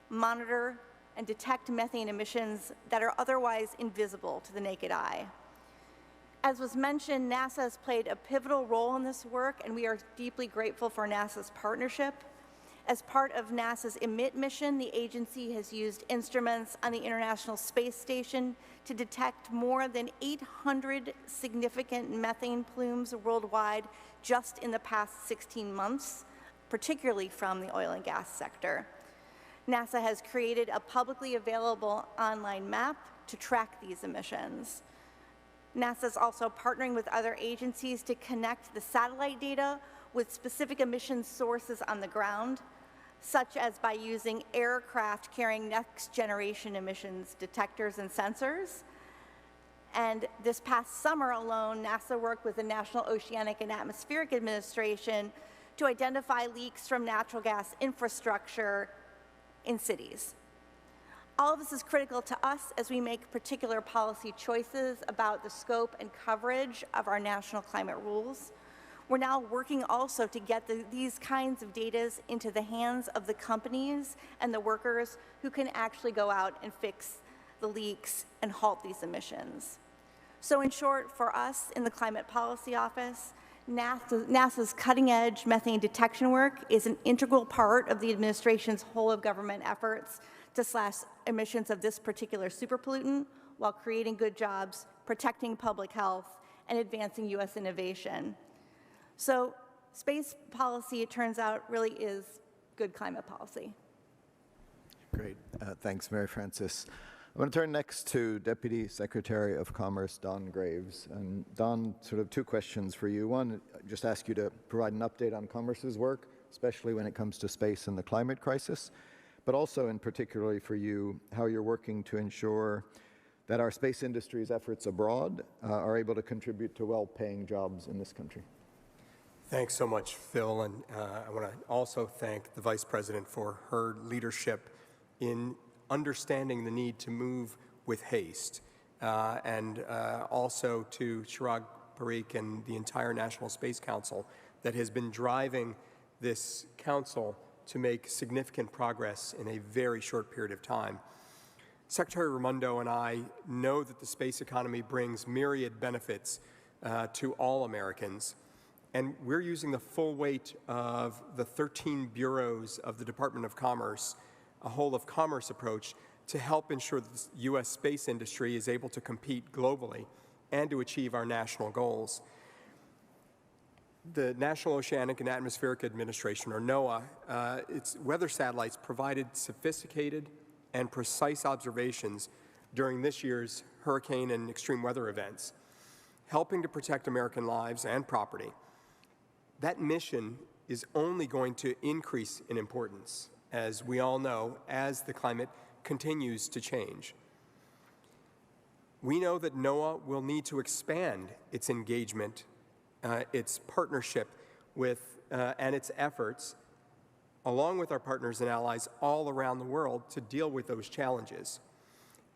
[SPEAKER 12] monitor, and detect methane emissions that are otherwise invisible to the naked eye. As was mentioned, NASA has played a pivotal role in this work, and we are deeply grateful for NASA's partnership. As part of NASA's EMIT mission, the agency has used instruments on the International Space Station to detect more than 800 significant methane plumes worldwide just in the past 16 months, particularly from the oil and gas sector. NASA has created a publicly available online map to track these emissions. NASA is also partnering with other agencies to connect the satellite data with specific emission sources on the ground, such as by using aircraft carrying next-generation emissions detectors and sensors. And this past summer alone, NASA worked with the National Oceanic and Atmospheric Administration to identify leaks from natural gas infrastructure in cities. All of this is critical to us as we make particular policy choices about the scope and coverage of our national climate rules. We're now working also to get these kinds of data into the hands of the companies and the workers who can actually go out and fix the leaks and halt these emissions. So in short, for us in the Climate Policy Office, NASA's cutting-edge methane detection work is an integral part of the administration's whole-of-government efforts to slash emissions of this particular superpollutant while creating good jobs, protecting public health, and advancing U.S. innovation. So space policy, it turns out, really is good climate policy.
[SPEAKER 5] Great. Thanks, Mary Frances. I want to turn next to Deputy Secretary of Commerce, Don Graves. And Don, sort of two questions for you. One, just ask you to provide an update on Commerce's work, especially when it comes to space and the climate crisis, but also in particularly for you, how you're working to ensure that our space industry's efforts abroad are able to contribute to well-paying jobs in this country.
[SPEAKER 13] Thanks so much, Phil, and I want to also thank the Vice President for her leadership in understanding the need to move with haste, and also to Chirag Parikh and the entire National Space Council that has been driving this council to make significant progress in a very short period of time. Secretary Raimondo and I know that the space economy brings myriad benefits to all Americans, and we're using the full weight of the 13 bureaus of the Department of Commerce, a whole-of-commerce approach, to help ensure that the U.S. space industry is able to compete globally and to achieve our national goals. The National Oceanic and Atmospheric Administration, or NOAA, its weather satellites provided sophisticated and precise observations during this year's hurricane and extreme weather events, helping to protect American lives and property. That mission is only going to increase in importance, as we all know, as the climate continues to change. We know that NOAA will need to expand its engagement its partnership with and its efforts, along with our partners and allies all around the world, to deal with those challenges.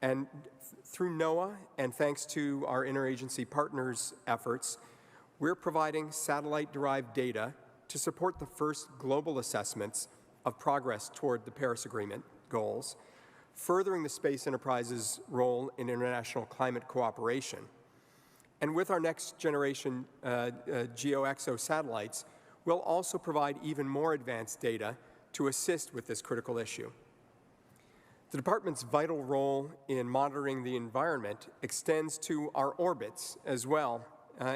[SPEAKER 13] And through NOAA, and thanks to our interagency partners' efforts, we're providing satellite-derived data to support the first global assessments of progress toward the Paris Agreement goals, furthering the space enterprise's role in international climate cooperation. And with our next generation GeoXO satellites, we'll also provide even more advanced data to assist with this critical issue. The Department's vital role in monitoring the environment extends to our orbits as well.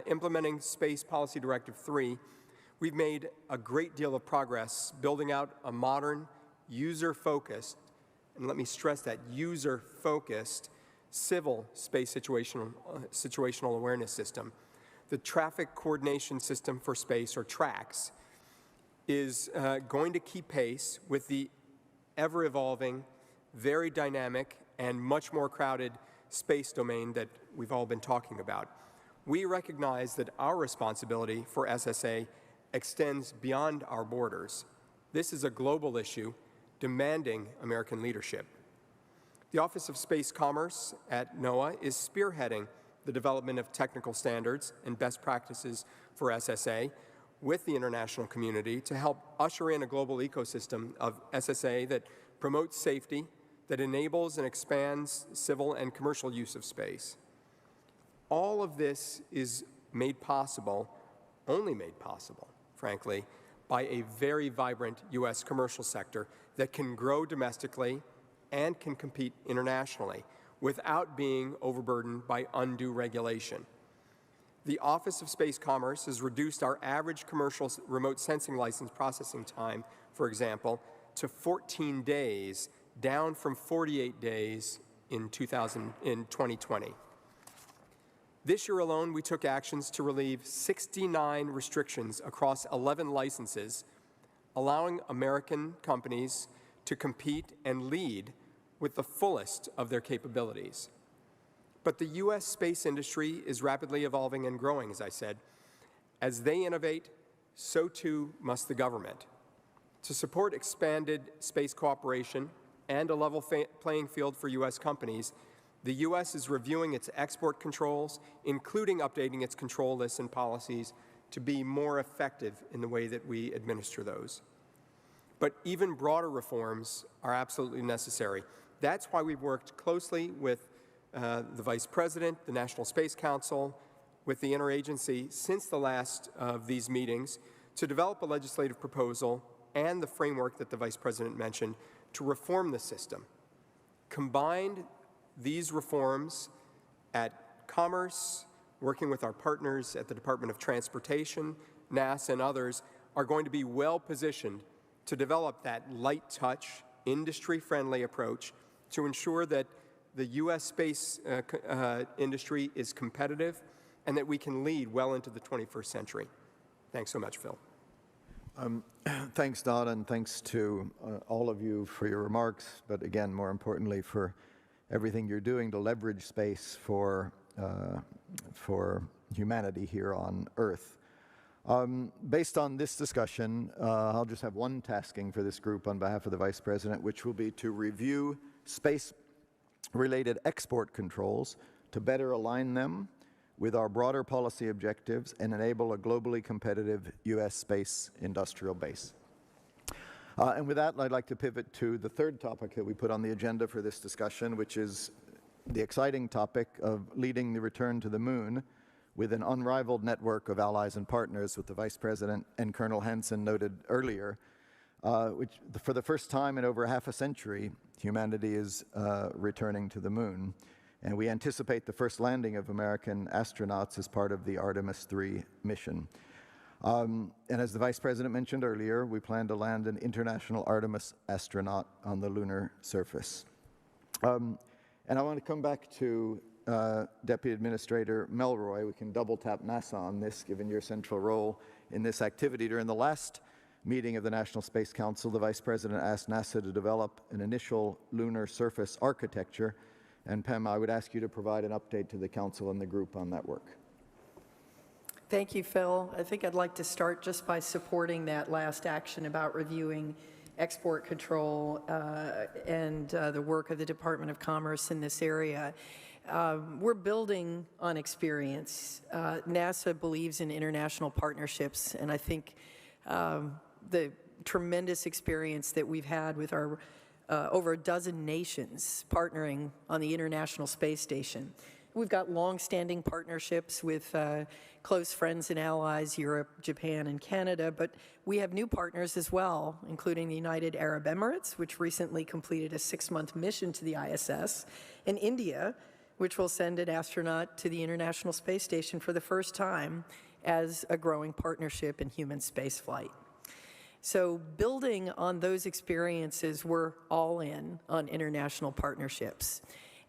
[SPEAKER 13] Implementing Space Policy Directive 3, we've made a great deal of progress building out a modern, user-focused, and let me stress that, user-focused civil space situational awareness system. The Traffic Coordination System for Space, or TRACS, is going to keep pace with the ever-evolving, very dynamic, and much more crowded space domain that we've all been talking about. We recognize that our responsibility for SSA extends beyond our borders. This is a global issue demanding American leadership. The Office of Space Commerce at NOAA is spearheading the development of technical standards and best practices for SSA with the international community to help usher in a global ecosystem of SSA that promotes safety, that enables and expands civil and commercial use of space. All of this is made possible, only made possible, frankly, by a very vibrant U.S. commercial sector that can grow domestically and can compete internationally without being overburdened by undue regulation. The Office of Space Commerce has reduced our average commercial remote sensing license processing time, for example, to 14 days, down from 48 days in 2020. This year alone, we took actions to relieve 69 restrictions across 11 licenses, allowing American companies to compete and lead with the fullest of their capabilities. But the U.S. space industry is rapidly evolving and growing, as I said. As they innovate, so too must the government. To support expanded space cooperation and a level playing field for U.S. companies, the U.S. is reviewing its export controls, including updating its control lists and policies to be more effective in the way that we administer those. But even broader reforms are absolutely necessary. That's why we've worked closely with the Vice President, the National Space Council, with the interagency since the last of these meetings to develop a legislative proposal and the framework that the Vice President mentioned to reform the system. Combined, these reforms at Commerce, working with our partners at the Department of Transportation, NASA, and others, are going to be well positioned to develop that light touch, industry-friendly approach to ensure that the U.S. space industry is competitive and that we can lead well into the 21st century. Thanks so much, Phil.
[SPEAKER 5] Thanks, Don, and thanks to all of you for your remarks, but again, more importantly, for everything you're doing to leverage space for humanity here on Earth. Based on this discussion, I'll just have one tasking for this group on behalf of the Vice President, which will be to review space-related export controls to better align them with our broader policy objectives and enable a globally competitive U.S. space industrial base. And with that, I'd like to pivot to the third topic that we put on the agenda for this discussion, which is the exciting topic of leading the return to the moon with an unrivaled network of allies and partners, with the Vice President and Colonel Hansen noted earlier, which for the first time in over half a century, humanity is returning to the moon. And we anticipate the first landing of American astronauts as part of the Artemis 3 mission. And as the Vice President mentioned earlier, we plan to land an International Artemis astronaut on the lunar surface. And I want to come back to Deputy Administrator Melroy. We can double tap NASA on this, given your central role in this activity. During the last meeting of the National Space Council, the Vice President asked NASA to develop an initial lunar surface architecture. And Pam, I would ask you to provide an update to the Council and the group on that work.
[SPEAKER 11] Thank you, Phil. I think I'd like to start just by supporting that last action about reviewing export control and the work of the Department of Commerce in this area. We're building on experience. NASA believes in international partnerships, and I think the tremendous experience that we've had with our over a dozen nations partnering on the International Space Station. We've got long-standing partnerships with close friends and allies, Europe, Japan, and Canada, but we have new partners as well, including the United Arab Emirates, which recently completed a 6-month mission to the ISS, and India, which will send an astronaut to the International Space Station for the first time as a growing partnership in human spaceflight. So building on those experiences, we're all in on international partnerships.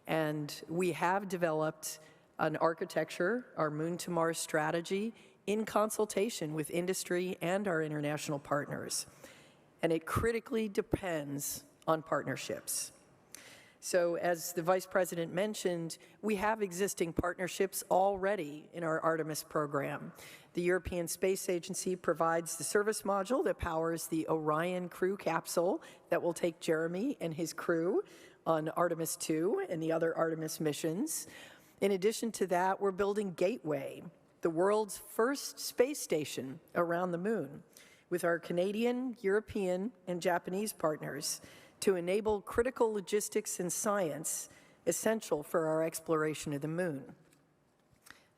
[SPEAKER 11] And we have developed an architecture, our Moon to Mars strategy, in consultation with industry and our international partners. And it critically depends on partnerships. So as the Vice President mentioned, we have existing partnerships already in our Artemis program. The European Space Agency provides the service module that powers the Orion crew capsule that will take Jeremy and his crew on Artemis 2 and the other Artemis missions. In addition to that, we're building Gateway, the world's first space station around the moon, with our Canadian, European, and Japanese partners to enable critical logistics and science essential for our exploration of the moon.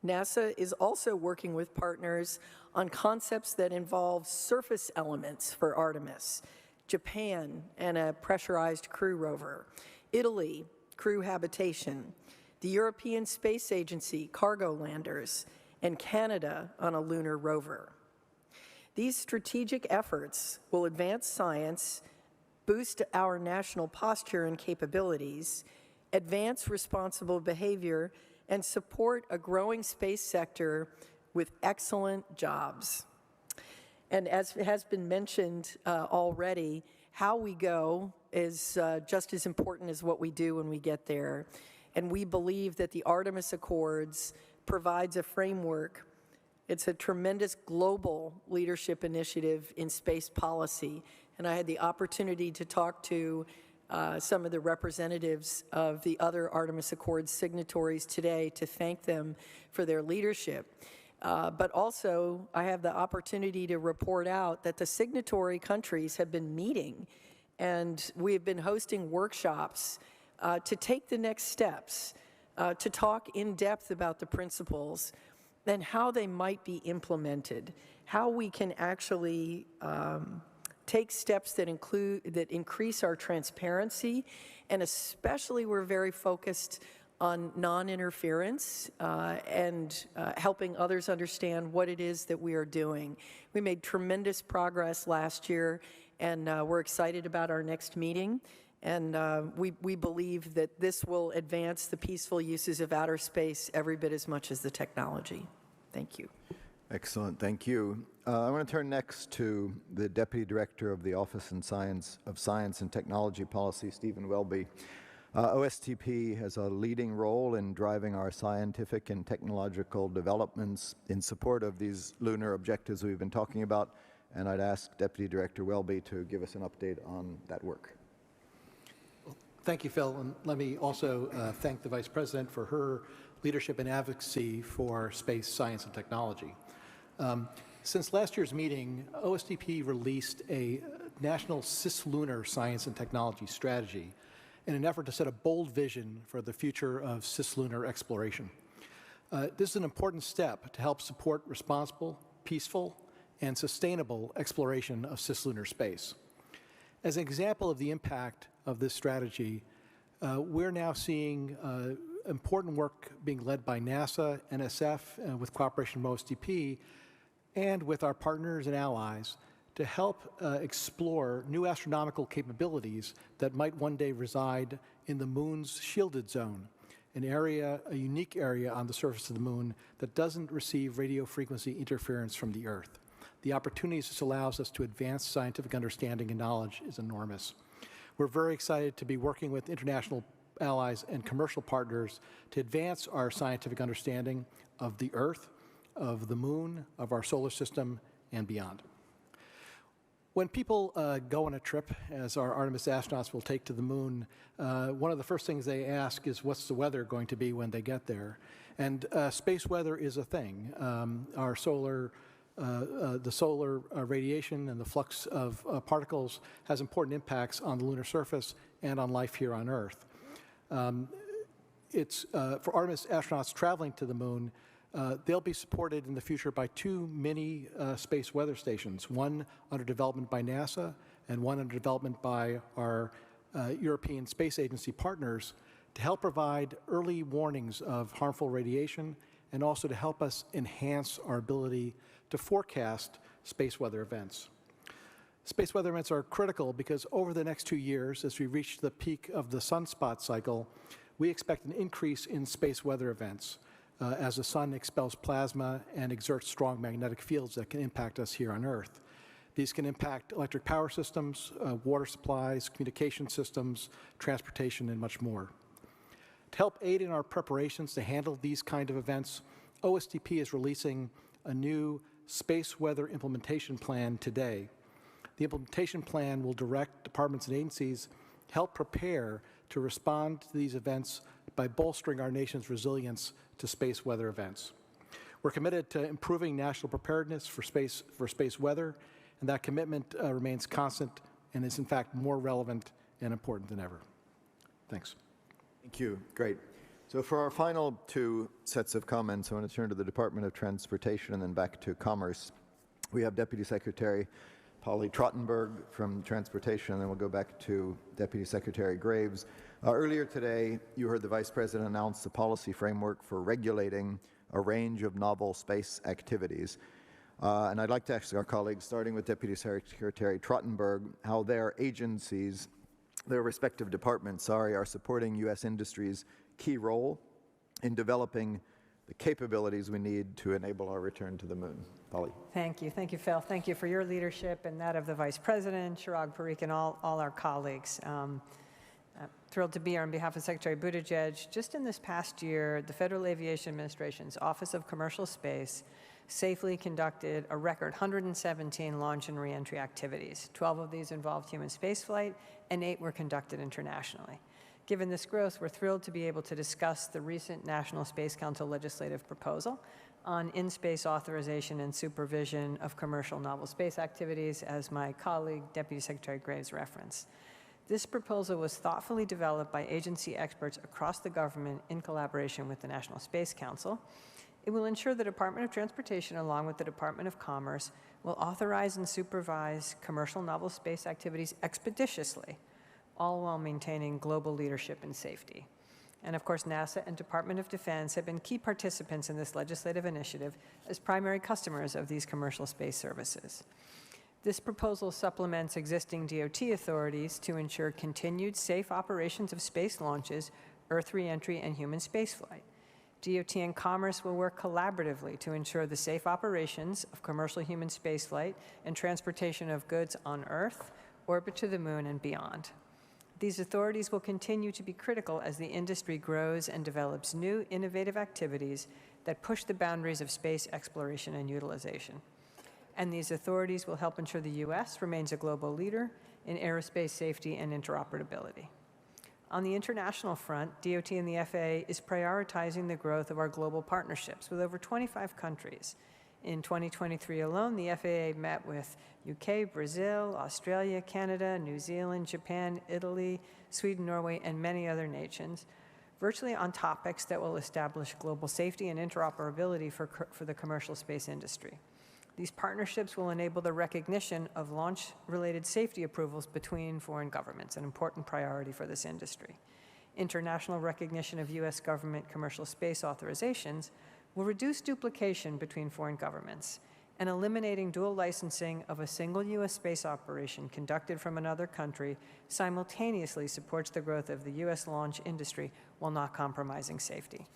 [SPEAKER 11] NASA is also working with partners on concepts that involve surface elements for Artemis, Japan and a pressurized crew rover, Italy, crew habitation, the European Space Agency, cargo landers, and Canada on a lunar rover. These strategic efforts will advance science, boost our national posture and capabilities, advance responsible behavior, and support a growing space sector with excellent jobs. And as has been mentioned already, how we go is just as important as what we do when we get there. And we believe that the Artemis Accords provides a framework. It's a tremendous global leadership initiative in space policy. And I had the opportunity to talk to some of the representatives of the other Artemis Accords signatories today to thank them for their leadership. But also, I have the opportunity to report out that the signatory countries have been meeting, and we have been hosting workshops to take the next steps, to talk in depth about the principles and how they might be implemented, how we can actually take steps that increase our transparency, and especially we're very focused on non-interference and helping others understand what it is that we are doing. We made tremendous progress last year, and we're excited about our next meeting. And we believe that this will advance the peaceful uses of outer space every bit as much as the technology. Thank you.
[SPEAKER 5] Excellent, thank you. I want to turn next to the Deputy Director of the Office of Science and Technology Policy, Stephen Welby. OSTP has a leading role in driving our scientific and technological developments in support of these lunar objectives we've been talking about, and I'd ask Deputy Director Welby to give us an update on that work.
[SPEAKER 14] Thank you, Phil, and let me also thank the Vice President for her leadership and advocacy for space science and technology. Since last year's meeting, OSTP released a National Cislunar Science and Technology Strategy in an effort to set a bold vision for the future of cislunar exploration. This is an important step to help support responsible, peaceful, and sustainable exploration of cislunar space. As an example of the impact of this strategy, we're now seeing important work being led by NASA, NSF, with cooperation with OSTP, and with our partners and allies to help explore new astronomical capabilities that might one day reside in the moon's shielded zone, a unique area on the surface of the moon that doesn't receive radio frequency interference from the Earth. The opportunities this allows us to advance scientific understanding and knowledge is enormous. We're very excited to be working with international allies and commercial partners to advance our scientific understanding of the Earth, of the moon, of our solar system, and beyond. When people go on a trip, as our Artemis astronauts will take to the moon, one of the first things they ask is, what's the weather going to be when they get there? And space weather is a thing. The solar radiation and the flux of particles has important impacts on the lunar surface and on life here on Earth. For Artemis astronauts traveling to the moon, they'll be supported in the future by 2 mini space weather stations, one under development by NASA and one under development by our European Space Agency partners, to help provide early warnings of harmful radiation and also to help us enhance our ability to forecast space weather events. Space weather events are critical because over the next 2 years, as we reach the peak of the sunspot cycle, we expect an increase in space weather events as the sun expels plasma and exerts strong magnetic fields that can impact us here on Earth. These can impact electric power systems, water supplies, communication systems, transportation, and much more. To help aid in our preparations to handle these kind of events, OSTP is releasing a new space weather implementation plan today. The implementation plan will direct departments and agencies help prepare to respond to these events by bolstering our nation's resilience to space weather events. We're committed to improving national preparedness for space weather, and that commitment remains constant and is in fact more relevant and important than ever. Thanks.
[SPEAKER 5] Thank you. Great. So for our final 2 sets of comments, I want to turn to the Department of Transportation and then back to Commerce. We have Deputy Secretary Polly Trottenberg from Transportation, and then we'll go back to Deputy Secretary Graves. Earlier today, you heard the Vice President announce the policy framework for regulating a range of novel space activities. And I'd like to ask our colleagues, starting with Deputy Secretary Trottenberg, how their agencies, their respective departments, are supporting U.S. industry's key role in developing the capabilities we need to enable our return to the moon. Polly.
[SPEAKER 15] Thank you, Phil. Thank you for your leadership and that of the Vice President, Chirag Parikh, and all our colleagues. I'm thrilled to be here on behalf of Secretary Buttigieg. Just in this past year, the Federal Aviation Administration's Office of Commercial Space safely conducted a record 117 launch and reentry activities. 12 of these involved human spaceflight, and 8 were conducted internationally. Given this growth, we're thrilled to be able to discuss the recent National Space Council legislative proposal on in-space authorization and supervision of commercial novel space activities, as my colleague, Deputy Secretary Graves referenced. This proposal was thoughtfully developed by agency experts across the government in collaboration with the National Space Council. It will ensure the Department of Transportation, along with the Department of Commerce, will authorize and supervise commercial novel space activities expeditiously, all while maintaining global leadership and safety. And of course, NASA and Department of Defense have been key participants in this legislative initiative as primary customers of these commercial space services. This proposal supplements existing DOT authorities to ensure continued safe operations of space launches, Earth reentry, and human spaceflight. DOT and Commerce will work collaboratively to ensure the safe operations of commercial human spaceflight and transportation of goods on Earth, orbit to the moon, and beyond. These authorities will continue to be critical as the industry grows and develops new, innovative activities that push the boundaries of space exploration and utilization. And these authorities will help ensure the U.S. remains a global leader in aerospace safety and interoperability. On the international front, DOT and the FAA is prioritizing the growth of our global partnerships with over 25 countries. In 2023 alone, the FAA met with UK, Brazil, Australia, Canada, New Zealand, Japan, Italy, Sweden, Norway, and many other nations, virtually on topics that will establish global safety and interoperability for the commercial space industry. These partnerships will enable the recognition of launch-related safety approvals between foreign governments, an important priority for this industry. International recognition of U.S. government commercial space authorizations will reduce duplication between foreign governments, and eliminating dual licensing of a single U.S. space operation conducted from another country simultaneously supports the growth of the U.S. launch industry while not compromising safety.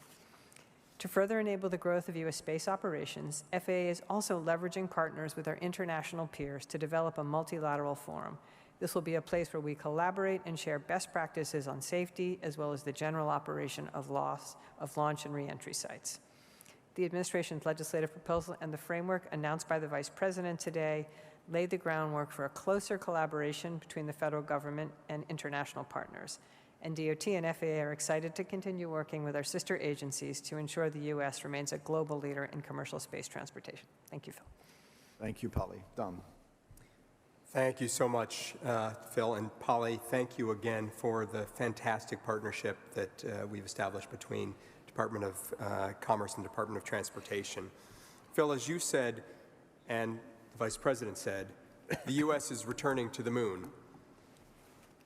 [SPEAKER 15] To further enable the growth of U.S. space operations, FAA is also leveraging partners with our international peers to develop a multilateral forum. This will be a place where we collaborate and share best practices on safety, as well as the general operation of launch and reentry sites. The administration's legislative proposal and the framework announced by the Vice President today laid the groundwork for a closer collaboration between the federal government and international partners. And DOT and FAA are excited to continue working with our sister agencies to ensure the U.S. remains a global leader in commercial space transportation. Thank you, Phil.
[SPEAKER 5] Thank you, Polly. Don.
[SPEAKER 13] Thank you so much, Phil. And Polly, thank you again for the fantastic partnership that we've established between Department of Commerce and Department of Transportation. Phil, as you said, and the Vice President said, the U.S. is returning to the moon.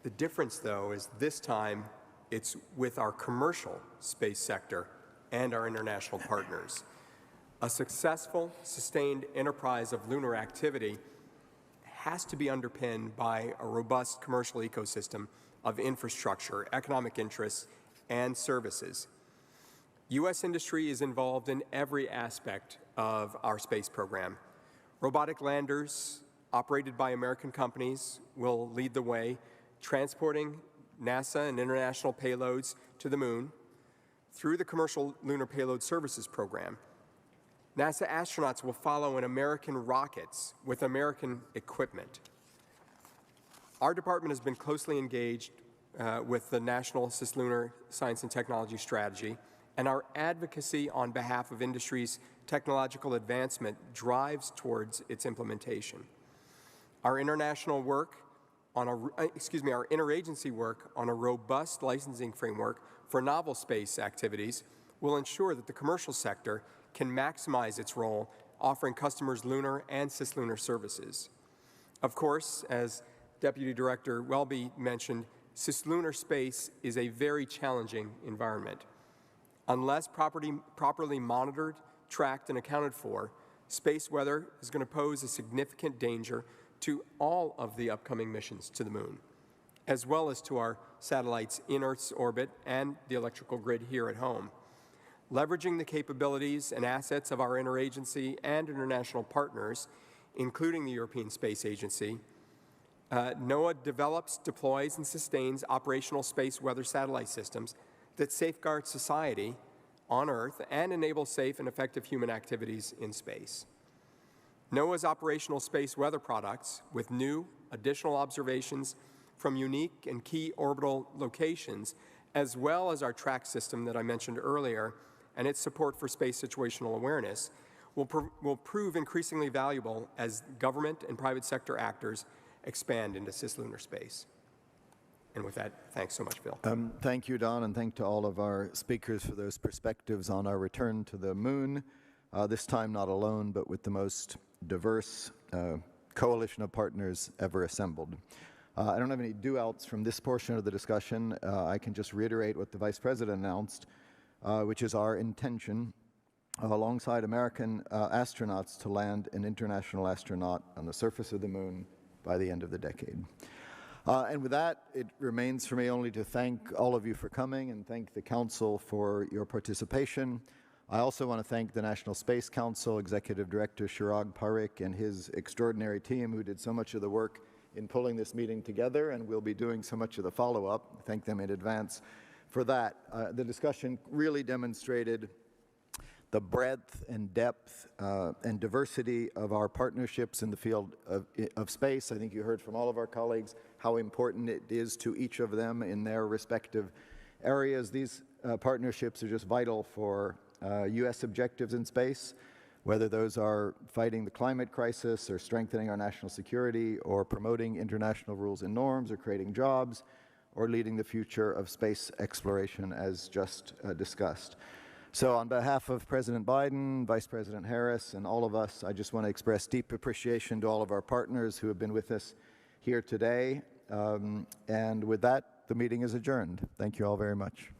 [SPEAKER 13] The difference, though, is this time it's with our commercial space sector and our international partners. A successful, sustained enterprise of lunar activity has to be underpinned by a robust commercial ecosystem of infrastructure, economic interests, and services. U.S. industry is involved in every aspect of our space program. Robotic landers operated by American companies will lead the way, transporting NASA and international payloads to the moon through the Commercial Lunar Payload Services Program. NASA astronauts will follow in American rockets with American equipment. Our department has been closely engaged with the National Cislunar Science and Technology Strategy, and our advocacy on behalf of industry's technological advancement drives towards its implementation. Our international work on our interagency work on a robust licensing framework for novel space activities will ensure that the commercial sector can maximize its role offering customers lunar and cislunar services. Of course, as Deputy Director Welby mentioned, cislunar space is a very challenging environment. Unless properly monitored, tracked, and accounted for, space weather is going to pose a significant danger to all of the upcoming missions to the moon, as well as to our satellites in Earth's orbit and the electrical grid here at home. Leveraging the capabilities and assets of our interagency and international partners, including the European Space Agency, NOAA develops, deploys, and sustains operational space weather satellite systems that safeguard society on Earth and enable safe and effective human activities in space. NOAA's operational space weather products, with new additional observations from unique and key orbital locations, as well as our track system that I mentioned earlier, and its support for space situational awareness, will prove increasingly valuable as government and private sector actors expand into cislunar space. And with that, thanks so much, Phil.
[SPEAKER 5] Thank you, Don, and thank to all of our speakers for those perspectives on our return to the moon, this time not alone, but with the most diverse coalition of partners ever assembled. I don't have any do-outs from this portion of the discussion. I can just reiterate what the Vice President announced, which is our intention, alongside American astronauts, to land an international astronaut on the surface of the moon by the end of the decade. And with that, it remains for me only to thank all of you for coming and thank the Council for your participation. I also want to thank the National Space Council, Executive Director Chirag Parikh and his extraordinary team who did so much of the work in pulling this meeting together and will be doing so much of the follow-up. Thank them in advance for that. The discussion really demonstrated the breadth and depth and diversity of our partnerships in the field of space. I think you heard from all of our colleagues how important it is to each of them in their respective areas. These partnerships are just vital for U.S. objectives in space, whether those are fighting the climate crisis or strengthening our national security or promoting international rules and norms or creating jobs or leading the future of space exploration as just discussed. So on behalf of President Biden, Vice President Harris, and all of us, I just want to express deep appreciation to all of our partners who have been with us here today. And with that, the meeting is adjourned. Thank you all very much.